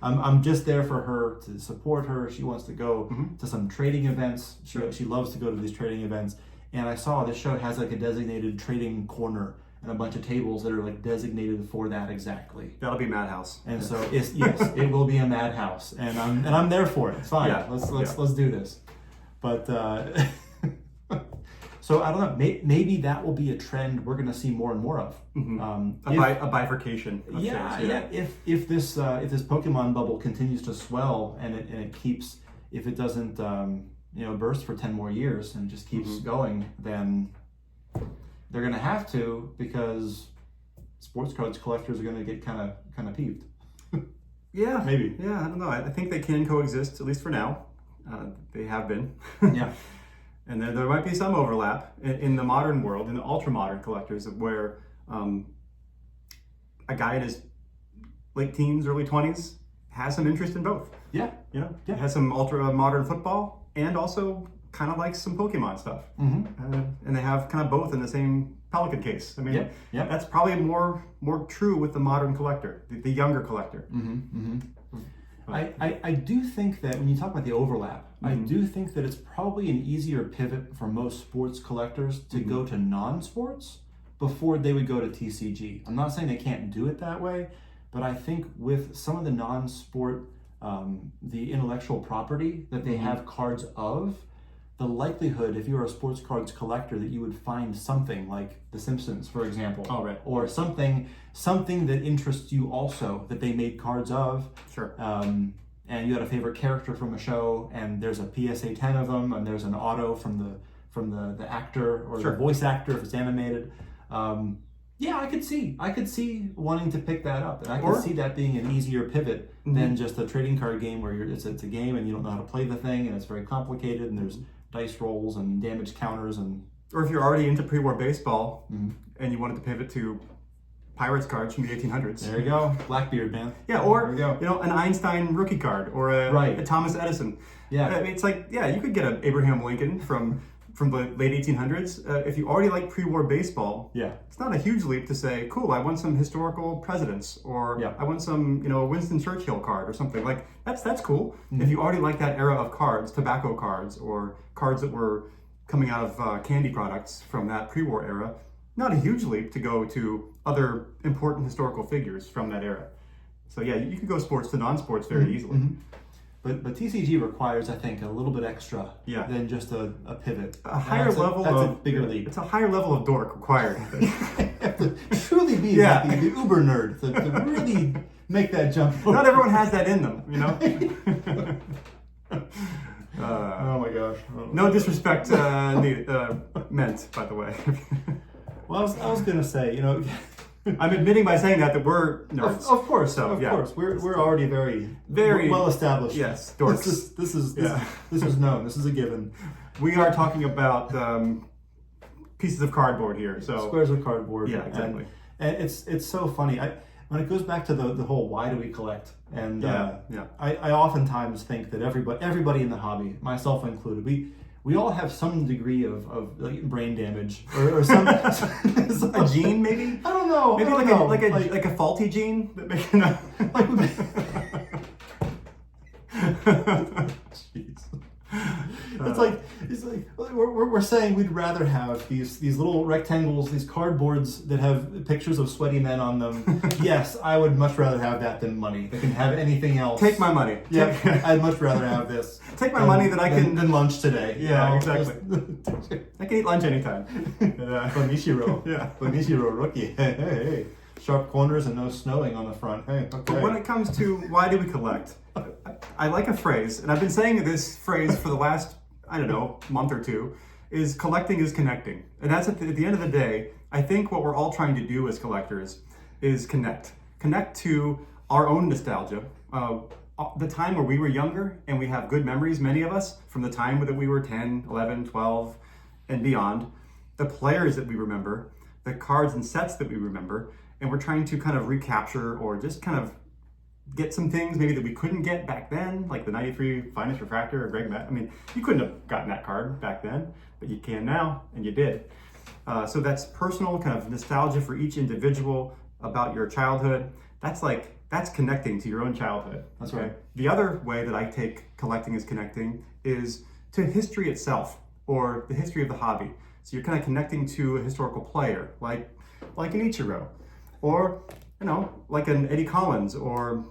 I'm just there for her, to support her. She wants to go to some trading events. She loves to go to these trading events. And I saw this show has like a designated trading corner and a bunch of tables that are like designated for that exactly. That'll be Madhouse. And so it will be a madhouse, and I'm there for it. It's fine. Yeah. Let's do this. But so I don't know. Maybe that will be a trend we're going to see more and more of. A bifurcation. Of Yeah, shows, yeah. If this Pokemon bubble continues to swell and it keeps, if it doesn't burst for 10 more years and just keeps going, then they're going to have to, because sports cards collectors are going to get kind of peeved. Yeah, Maybe. Yeah, I don't know. I think they can coexist, at least for now. They have been. Yeah. And there might be some overlap in the modern world, in the ultra-modern collectors, where a guy in his late teens, early 20s has some interest in both. Yeah. Yeah. Has some ultra-modern football and also kind of likes some Pokemon stuff. And they have kind of both in the same Pelican case. I mean, that's probably more true with the modern collector, the younger collector. I do think that when you talk about the overlap, I do think that it's probably an easier pivot for most sports collectors to go to non-sports before they would go to TCG. I'm not saying they can't do it that way, but I think with some of the non-sport, the intellectual property that they have cards of, the likelihood, if you're a sports cards collector, that you would find something like The Simpsons, for example, or something that interests you also, that they made cards of. Sure. And you had a favorite character from a show, and there's a PSA 10 of them, and there's an auto from the actor or the voice actor if it's animated. Yeah, I could see wanting to pick that up, and I could see that being an easier pivot than just a trading card game where it's a game and you don't know how to play the thing, and it's very complicated, and there's dice rolls and damage counters, and or if you're already into pre-war baseball and you wanted to pivot to Pirates cards from the 1800s. There you go, Blackbeard, man. Yeah, or there we go. An Einstein rookie card or a Thomas Edison. Yeah, I mean, it's like, you could get an Abraham Lincoln from from the late 1800s, if you already like pre-war baseball, Yeah. it's not a huge leap to say, cool, I want some historical presidents, or Yeah. I want some, Winston Churchill card or something. Like, that's cool. If you already like that era of cards, tobacco cards, or cards that were coming out of candy products from that pre-war era, not a huge leap to go to other important historical figures from that era. So yeah, you could go sports to non-sports very easily. But TCG requires, I think, a little bit extra Yeah. than just a pivot. A higher level that's of a bigger leap. It's a higher level of dork required. I think. You have to truly be Yeah. the uber nerd to really make that jump. Not everyone has that in them, Oh my gosh. No disrespect meant, by the way. Well, I was gonna say, I'm admitting by saying that we're nerds. of course, So, of yeah. course, we're already very Very- well established. Yes, dorks. This is Yeah. this is known. This is a given. We are talking about pieces of cardboard here. So Squares of cardboard. Yeah, exactly. And it's so funny. When it goes back to the whole why do we collect, and Yeah. I oftentimes think that everybody in the hobby, myself included, we all have some degree of like brain damage or some a gene, maybe. I don't know. Maybe I don't know. like a faulty gene that Jeez. It's like we're saying we'd rather have these little rectangles, these cardboards that have pictures of sweaty men on them. Yes, I would much rather have that than money that can have anything else. Take my money. Yeah, I'd much rather have this. Take my money that I can than lunch today. Yeah, exactly. I can eat lunch anytime. Konnichiwa. Yeah. Konnichiwa, rookie. Hey. Sharp corners and no snowing on the front. Hey, okay. But when it comes to why do we collect, I like a phrase, and I've been saying this phrase for the last, month or two, is collecting is connecting. And that's at the end of the day, I think what we're all trying to do as collectors is connect. Connect to our own nostalgia, the time where we were younger, and we have good memories, many of us, from the time that we were 10, 11, 12, and beyond, the players that we remember, the cards and sets that we remember, and we're trying to kind of recapture or just kind of get some things maybe that we couldn't get back then, like the 93 Finest Refractor or Greg Matt. I mean, you couldn't have gotten that card back then, but you can now, and you did. So that's personal kind of nostalgia for each individual about your childhood. That's connecting to your own childhood. That's right. The other way that I take collecting is connecting is to history itself, or the history of the hobby. So you're kind of connecting to a historical player, like an Ichiro, or like an Eddie Collins, or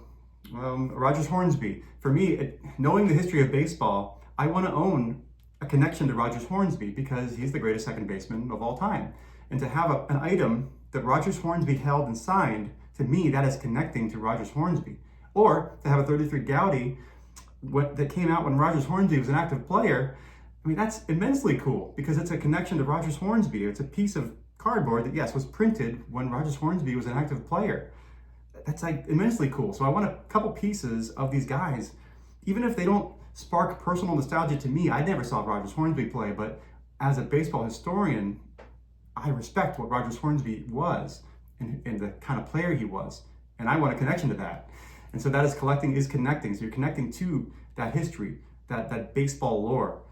Rogers Hornsby. For me, knowing the history of baseball, I want to own a connection to Rogers Hornsby because he's the greatest second baseman of all time. And to have an item that Rogers Hornsby held and signed, to me, that is connecting to Rogers Hornsby. Or to have a 33 Gaudy that came out when Rogers Hornsby was an active player. I mean, that's immensely cool because it's a connection to Rogers Hornsby. It's a piece of cardboard that, yes, was printed when Rogers Hornsby was an active player. That's immensely cool. So I want a couple pieces of these guys, even if they don't spark personal nostalgia to me. I never saw Rogers Hornsby play, but as a baseball historian, I respect what Rogers Hornsby was and the kind of player he was. And I want a connection to that. And so that is collecting is connecting. So you're connecting to that history, that baseball lore.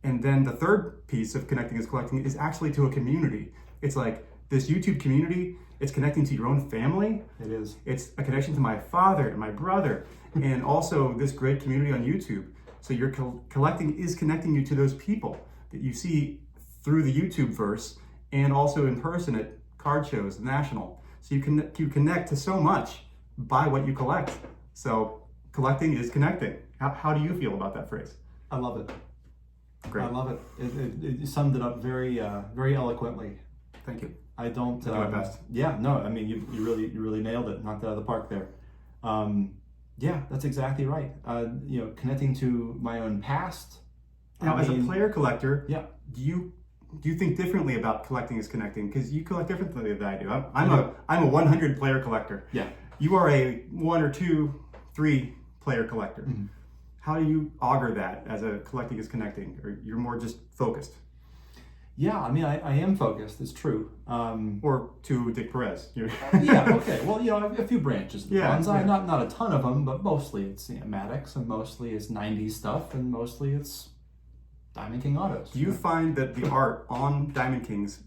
And then the third piece of connecting is collecting is actually to a community. It's like this YouTube community, it's connecting to your own family. It is. It's a connection to my father and my brother, and also this great community on YouTube. So your collecting is connecting you to those people that you see through the YouTube verse and also in person at card shows, national. So you connect to so much by what you collect. So collecting is connecting. How do you feel about that phrase? I love it. Great. I love it. It summed it up very very eloquently. Thank you. I don't. I'll do my best. Yeah, no. I mean, you really nailed it. Knocked it out of the park there. Yeah, that's exactly right. Connecting to my own past. Now, as a player collector, yeah, do you think differently about collecting as connecting? Because you collect differently than I do. I'm a 100 player collector. Yeah. You are a 1 or 2, 3 player collector. Mm-hmm. How do you augur that as a collecting is connecting, or you're more just focused? Yeah, I mean, I am focused. It's true. Or to Dick Perez. Yeah. Okay. Well, a few branches. Of the bonsai, yeah. Not a ton of them, but mostly it's Maddox, and mostly it's '90s stuff, and mostly it's Diamond King autos. Do you find that the art on Diamond Kings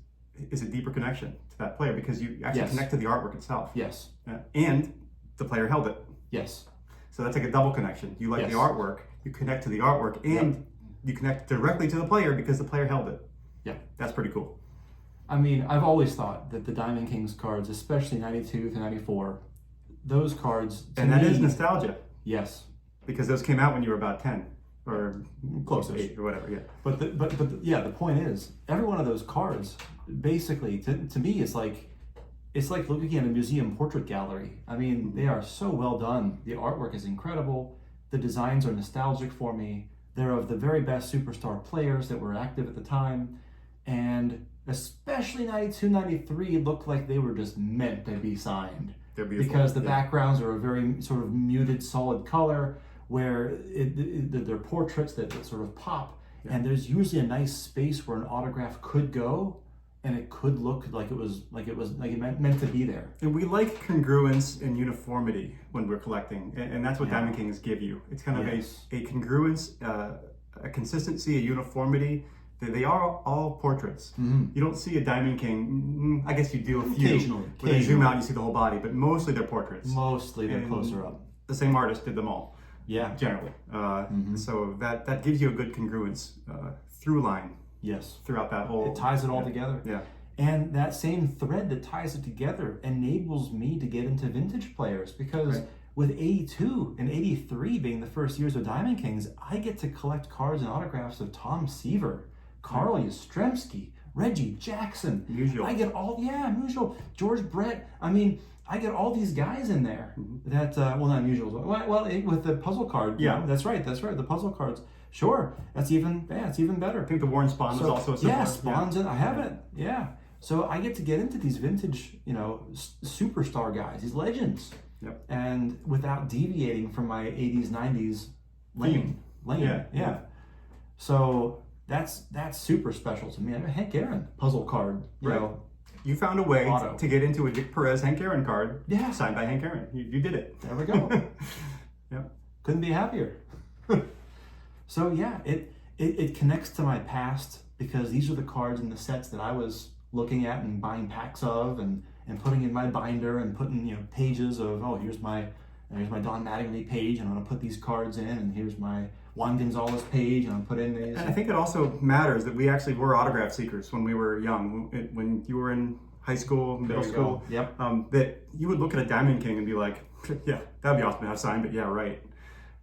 is a deeper connection to that player because you actually Yes. connect to the artwork itself? Yes. And the player held it. Yes. So that's like a double connection. You like Yes. the artwork, you connect to the artwork, and you connect directly to the player because the player held it. Yeah. That's pretty cool. I mean, I've always thought that the Diamond Kings cards, especially 92 to 94, those cards, to And that me, is nostalgia yes, because those came out when you were about 10 or close-ish. 8 or whatever. Yeah. But yeah, the point is, every one of those cards, basically, to me, it's like looking at a museum portrait gallery. I mean, they are so well done. The artwork is incredible. The designs are nostalgic for me. They're of the very best superstar players that were active at the time. And especially 92, 93 looked like they were just meant to be signed. They're beautiful. Because the Yeah. backgrounds are a very sort of muted, solid color, where they're portraits that sort of pop. Yeah. And there's usually a nice space where an autograph could go, and it could look like it meant to be there. And we like congruence and uniformity when we're collecting, and that's what Yeah. Diamond Kings give you. It's kind of Yes. a congruence, a consistency, a uniformity. They are all portraits. Mm-hmm. You don't see a Diamond King. I guess you do a few. Occasionally. When they zoom out, you see the whole body, but mostly they're portraits. Mostly they're And closer up. The same artist did them all, Yeah. generally. Mm-hmm. So that gives you a good congruence through line Yes. throughout that whole. It ties it all together. Yeah. And that same thread that ties it together enables me to get into vintage players because Right. with 82 and 83 being the first years of Diamond Kings, I get to collect cards and autographs of Tom Seaver, Carl Yastrzemski, Reggie Jackson. Musial. I get all, Musial, George Brett. I mean, I get all these guys in there that, well, not Musial. Well, with the puzzle card. you Yeah. know, that's right. The puzzle cards. Sure. It's even better. I think the Warren Spawn was also a similar. Yeah, Spawn's in. I have it. Yeah. So I get to get into these vintage, superstar guys, these legends. Yep. And without deviating from my 80s, 90s lane. Yeah. So that's super special to me. I mean, Hank Aaron puzzle card, you Right. know. You found a way Auto. to get into a Dick Perez Hank Aaron card Yeah. signed by Hank Aaron. You did it. There we go. Yep. Couldn't be happier. So yeah, it connects to my past because these are the cards and the sets that I was looking at and buying packs of and putting in my binder and putting pages of here's my Don Mattingly page and I'm gonna put these cards in and here's my Juan Gonzalez page and I'm put in these. And I think it also matters that we actually were autograph seekers when we were young. When you were in high school, middle There you school, go. Yep. that you would look at a Diamond King and be like, yeah, that'd be awesome to have signed, but yeah, right.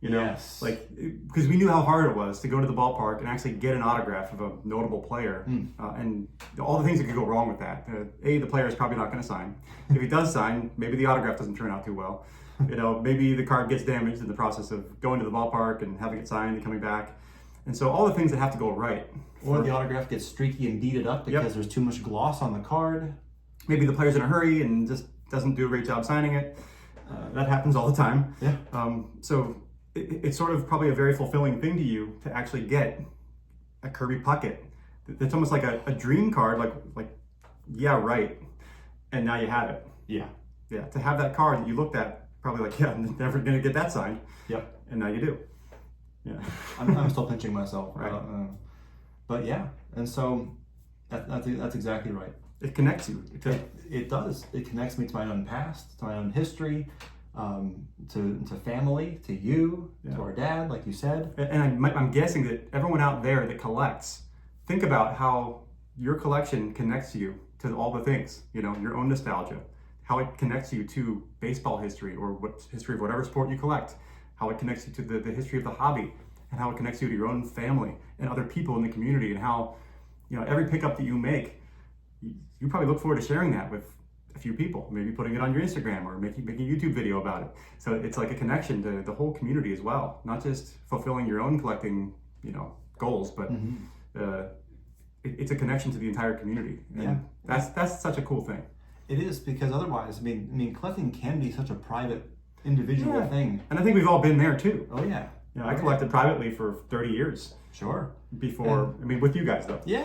Yes. Like, because we knew how hard it was to go to the ballpark and actually get an autograph of a notable player, and all the things that could go wrong with that. The player is probably not going to sign. If he does sign, maybe the autograph doesn't turn out too well. Maybe the card gets damaged in the process of going to the ballpark and having it signed and coming back. And so all the things that have to go right. Or the autograph gets streaky and beaded up because there's too much gloss on the card. Maybe the player's in a hurry and just doesn't do a great job signing it. That happens all the time. Yeah. So it's sort of probably a very fulfilling thing to you to actually get a Kirby Puckett. It's almost like a dream card, like yeah, right. And now you have it. Yeah. Yeah. To have that card that you looked at, probably like, yeah, I'm never going to get that signed. Yep. And now you do. Yeah. I'm still pinching myself. Right. But yeah, and so that's exactly right. It connects you. It does. It connects me to my own past, to my own history, to family, to you, to our dad, like you said. And I'm guessing that everyone out there that collects, think about how your collection connects you to all the things, your own nostalgia, how it connects you to baseball history or history of whatever sport you collect, how it connects you to the history of the hobby, and how it connects you to your own family and other people in the community, and how, every pickup that you make, you probably look forward to sharing that with a few people, maybe putting it on your Instagram or making a YouTube video about it. So it's like a connection to the whole community as well, not just fulfilling your own collecting, goals, but it's a connection to the entire community. And that's such a cool thing. It is, because otherwise, I mean, collecting can be such a private, individual thing. And I think we've all been there too. Oh yeah. I collected privately for 30 years Sure. before, with you guys though. Yeah,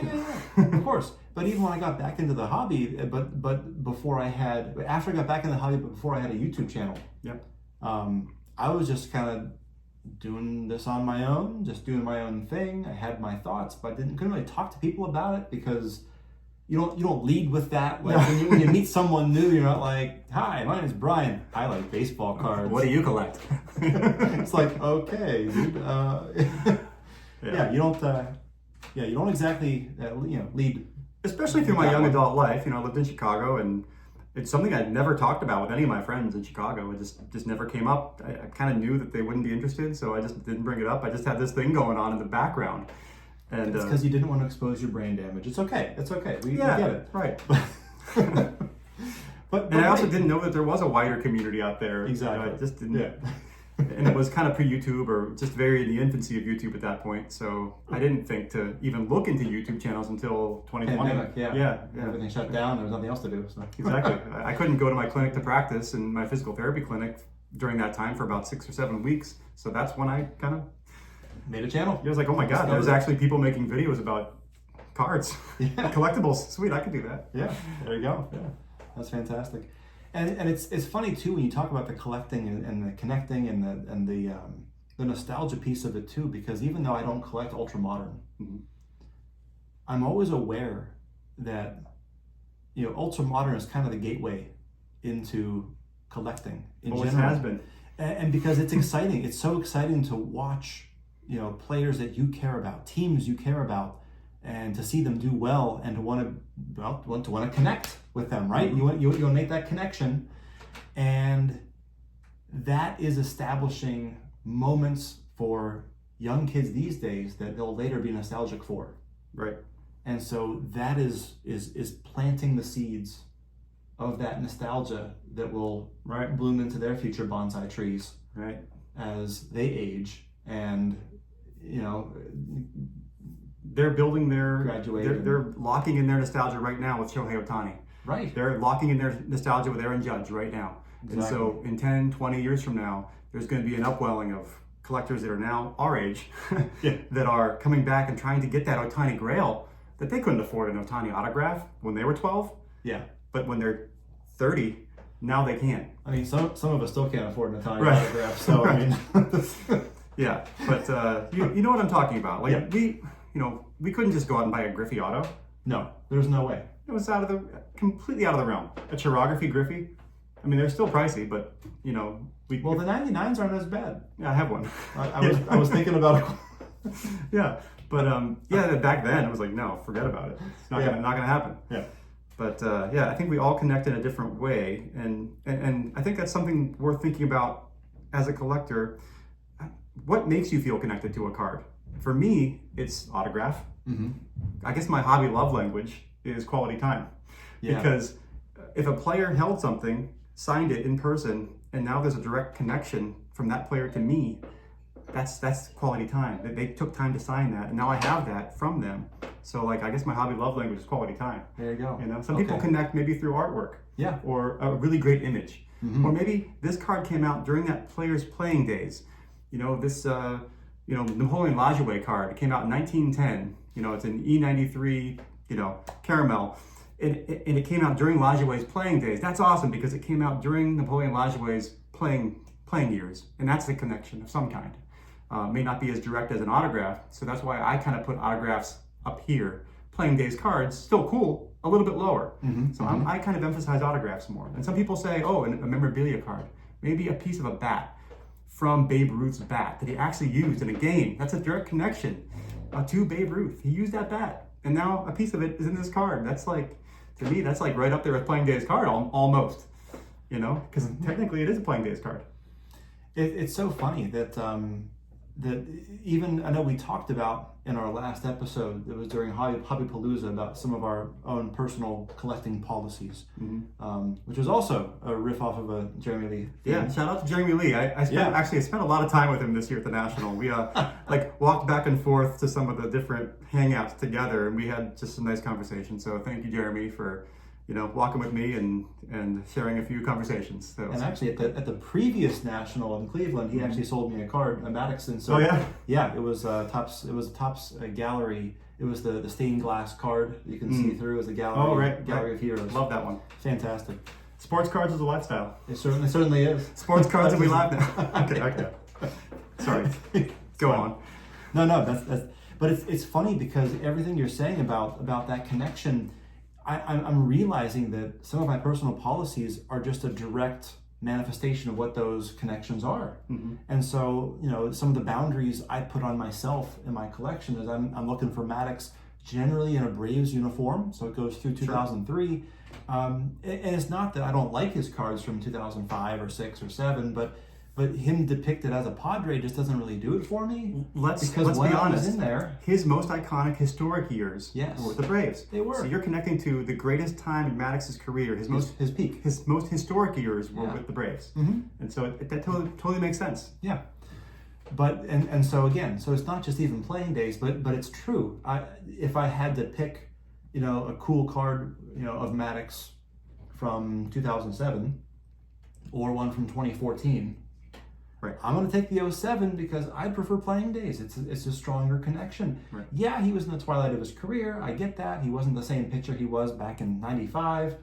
of course. But even when I got back into the hobby, but after I got back in the hobby, but before I had a YouTube channel, Yep. I was just kind of doing this on my own, just doing my own thing. I had my thoughts, but couldn't really talk to people about it because you don't lead with that. Like when you meet someone new, you're not like, "Hi, my name's Brian. I like baseball cards. What do you collect?" It's like, okay, dude. Yeah, you don't. You don't exactly lead. Especially through my young adult life. I lived in Chicago, and it's something I'd never talked about with any of my friends in Chicago. It just never came up. I kind of knew that they wouldn't be interested, so I just didn't bring it up. I just had this thing going on in the background. And it's because you didn't want to expose your brain damage. It's okay. It's okay. We get it. Right. But I also didn't know that there was a wider community out there. Exactly. I just didn't. Yeah. And it was kind of pre-YouTube, or just very in the infancy of YouTube at that point. So I didn't think to even look into YouTube channels until 2020. Pandemic, Yeah. Everything shut down. There was nothing else to do. So. Exactly. I couldn't go to my clinic to practice, in my physical therapy clinic, during that time for about 6 or 7 weeks. So that's when I kind of made a channel. I was like, oh my God, there's actually people making videos about cards, collectibles. Sweet, I could do that. Yeah, there you go. Yeah, that's fantastic. And it's funny too when you talk about the collecting and the connecting and the nostalgia piece of it too, because even though I don't collect ultra modern, I'm always aware that ultra modern is kind of the gateway into collecting in general. Always has been. And because it's exciting, it's so exciting to watch players that you care about, teams you care about, and to see them do well, and to want to connect with them, right? Mm-hmm. You make that connection, and that is establishing moments for young kids these days that they'll later be nostalgic for. Right. And so that is planting the seeds of that nostalgia that will bloom into their future bonsai trees, right, as they age, and they're building their graduate. They're locking in their nostalgia right now with Shohei Ohtani. Right. They're locking in their nostalgia with Aaron Judge right now. Exactly. And so in 10, 20 years from now, there's going to be an upwelling of collectors that are now our age that are coming back and trying to get that Ohtani grail that they couldn't afford an Ohtani autograph when they were 12. Yeah. But when they're 30, now they can. I mean, some of us still can't afford an Ohtani autograph. So I mean, yeah. But you know what I'm talking about. Like we couldn't just go out and buy a Griffey auto. No, there's no way. It was completely out of the realm. A chirography Griffey. I mean, they're still pricey, but the 99s aren't as bad. Yeah, I have one. I was thinking about it. Yeah, but back then it was like, no, forget about it. It's not gonna happen. Yeah. But I think we all connect in a different way, and I think that's something worth thinking about as a collector. What makes you feel connected to a card? For me, it's autograph. Mm-hmm. I guess my hobby love language is quality time. Yeah. Because if a player held something, signed it in person, and now there's a direct connection from that player to me, that's quality time. They took time to sign that, and now I have that from them. So I guess my hobby love language is quality time. There you go. Some people connect maybe through artwork. Yeah. Or a really great image. Mm-hmm. Or maybe this card came out during that player's playing days. This Napoleon Lajoie card, it came out in 1910. It's an E93, caramel. And it came out during Lajoie's playing days. That's awesome because it came out during Napoleon Lajoie's playing years. And that's a connection of some kind. May not be as direct as an autograph. So that's why I kind of put autographs up here. Playing days cards, still cool, a little bit lower. Mm-hmm. So I kind of emphasize autographs more. And some people say, oh, a memorabilia card. Maybe a piece of a bat from Babe Ruth's bat that he actually used in a game. That's a direct connection to Babe Ruth. He used that bat. And now a piece of it is in this card. That's to me, that's right up there with playing days card, almost. Because technically it is a playing days card. It's so funny that that even, I know we talked about in our last episode, it was during Hobbypalooza, about some of our own personal collecting policies, which was also a riff off of a Jeremy Lee theme. Yeah, shout out to Jeremy Lee. I spent a lot of time with him this year at the National. We walked back and forth to some of the different hangouts together, and we had just a nice conversation. So thank you, Jeremy, for walking with me and sharing a few conversations. So, and actually, at the previous National in Cleveland, he actually sold me a card, a Maddoxon. So it was Topps. It was a Topps gallery. It was the stained glass card you can see through as a gallery. Gallery of Heroes. Love that one. Fantastic. Sports cards is a lifestyle. It certainly is. Sports cards and we laugh now. Okay. Sorry. Go on. No, that's. But it's funny because everything you're saying about that connection, I'm realizing that some of my personal policies are just a direct manifestation of what those connections are. Mm-hmm. And so, some of the boundaries I put on myself in my collection is I'm looking for Maddox generally in a Braves uniform, so it goes through 2003. And it's not that I don't like his cards from 2005 or 6 or 7, but him depicted as a Padre just doesn't really do it for me. Let's because be when I was honest. in there, His most iconic historic years Yes. were with the Braves. They were. So you're connecting to the greatest time in Maddox's career. His most peak. his most historic years were Yeah. with the Braves, Mm-hmm. and so that totally makes sense. Yeah, but and so again, so it's not just even playing days, but it's true. If I had to pick, a cool card, of Maddox from 2007, or one from 2014, Right. I'm going to take the 07 because I prefer playing days. It's a stronger connection. Right. Yeah, he was in the twilight of his career. I get that. He wasn't the same pitcher he was back in '95.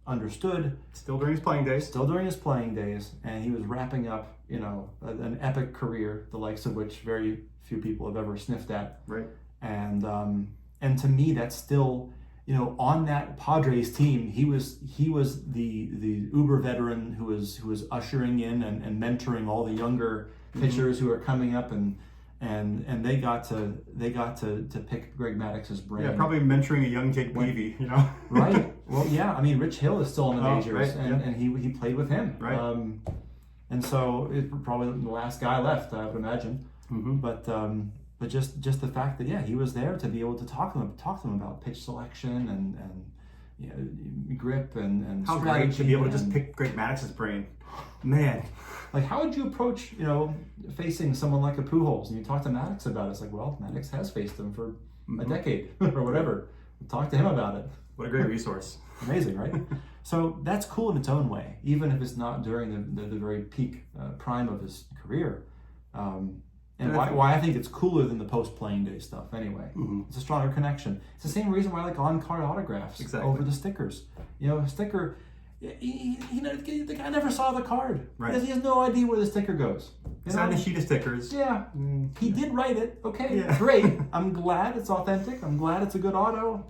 Understood. Still during his playing days. Still during his playing days, and he was wrapping up, an epic career, the likes of which very few people have ever sniffed at. Right. And to me, that's still, on that Padres team, he was the uber veteran who was ushering in and mentoring all the younger pitchers who are coming up, and they got to pick Greg Maddox's brain. Yeah, probably mentoring a young Jake Peavy, Right. Well, yeah. I mean, Rich Hill is still in the majors, right, and he played with him. Right. And so it's probably the last guy left, I would imagine. Mm-hmm. But just the fact that he was there to be able to talk to them about pitch selection and grip and How great to be able to just and- pick Greg Maddox's brain, man. Like, how would you approach facing someone like a Pujols? And you talk to Maddox about it. It's like, well, Maddox has faced him for a decade or whatever. Talk to him about it. What a great resource. Amazing, right? So that's cool in its own way, even if it's not during the very peak prime of his career. And why I think it's cooler than the post-playing day stuff anyway. Mm-hmm. It's a stronger connection. It's the same reason why I like on-card autographs over the stickers. A sticker, the guy never saw the card. Right. He has no idea where the sticker goes. Signed a sheet of stickers. Yeah, he did write it. Okay, Yeah. great. I'm glad it's authentic. I'm glad it's a good auto.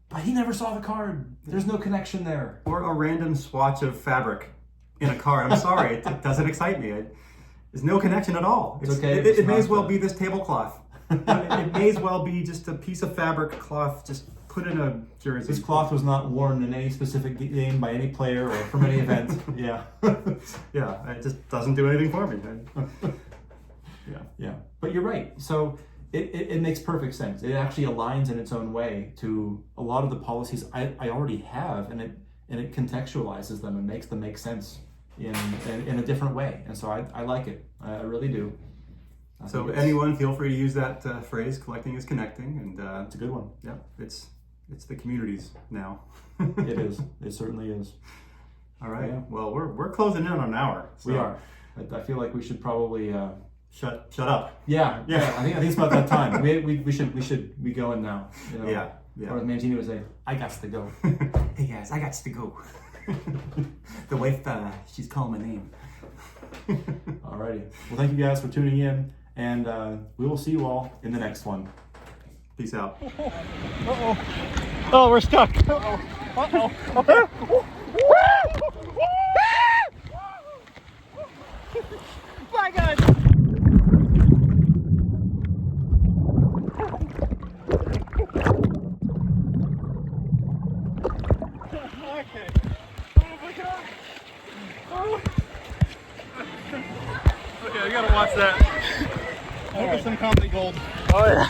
But he never saw the card. There's no connection there. Or a random swatch of fabric in a card. I'm sorry, it doesn't excite me. There's no connection at all. It's okay. It may as well be this tablecloth. It may as well be just a piece of fabric cloth just put in a jersey. This cloth was not worn in any specific game by any player or from any event. Yeah. Yeah, it just doesn't do anything for me. Yeah. But you're right. So it makes perfect sense. It actually aligns in its own way to a lot of the policies I already have, and it contextualizes them and makes them make sense in a different way. And so I like it. I really do. So anyone, feel free to use that phrase, collecting is connecting. And It's a good one. yeah, it's the communities now. It is. It certainly is. All right. Yeah. Well, we're closing in on an hour. So We are. I feel like we should probably. Shut up. Yeah. I think it's about that time. We should be going now. Yeah. Or as Mancini would say, I got to go. Hey guys, I got to go. The wife, she's calling my name. Alrighty. Well, thank you guys for tuning in, and we will see you all in the next one. Peace out. Oh, we're stuck. My God. Okay. Oh my God. Oh. Okay, I gotta watch that. I hope it's some comedy gold. Oh yeah.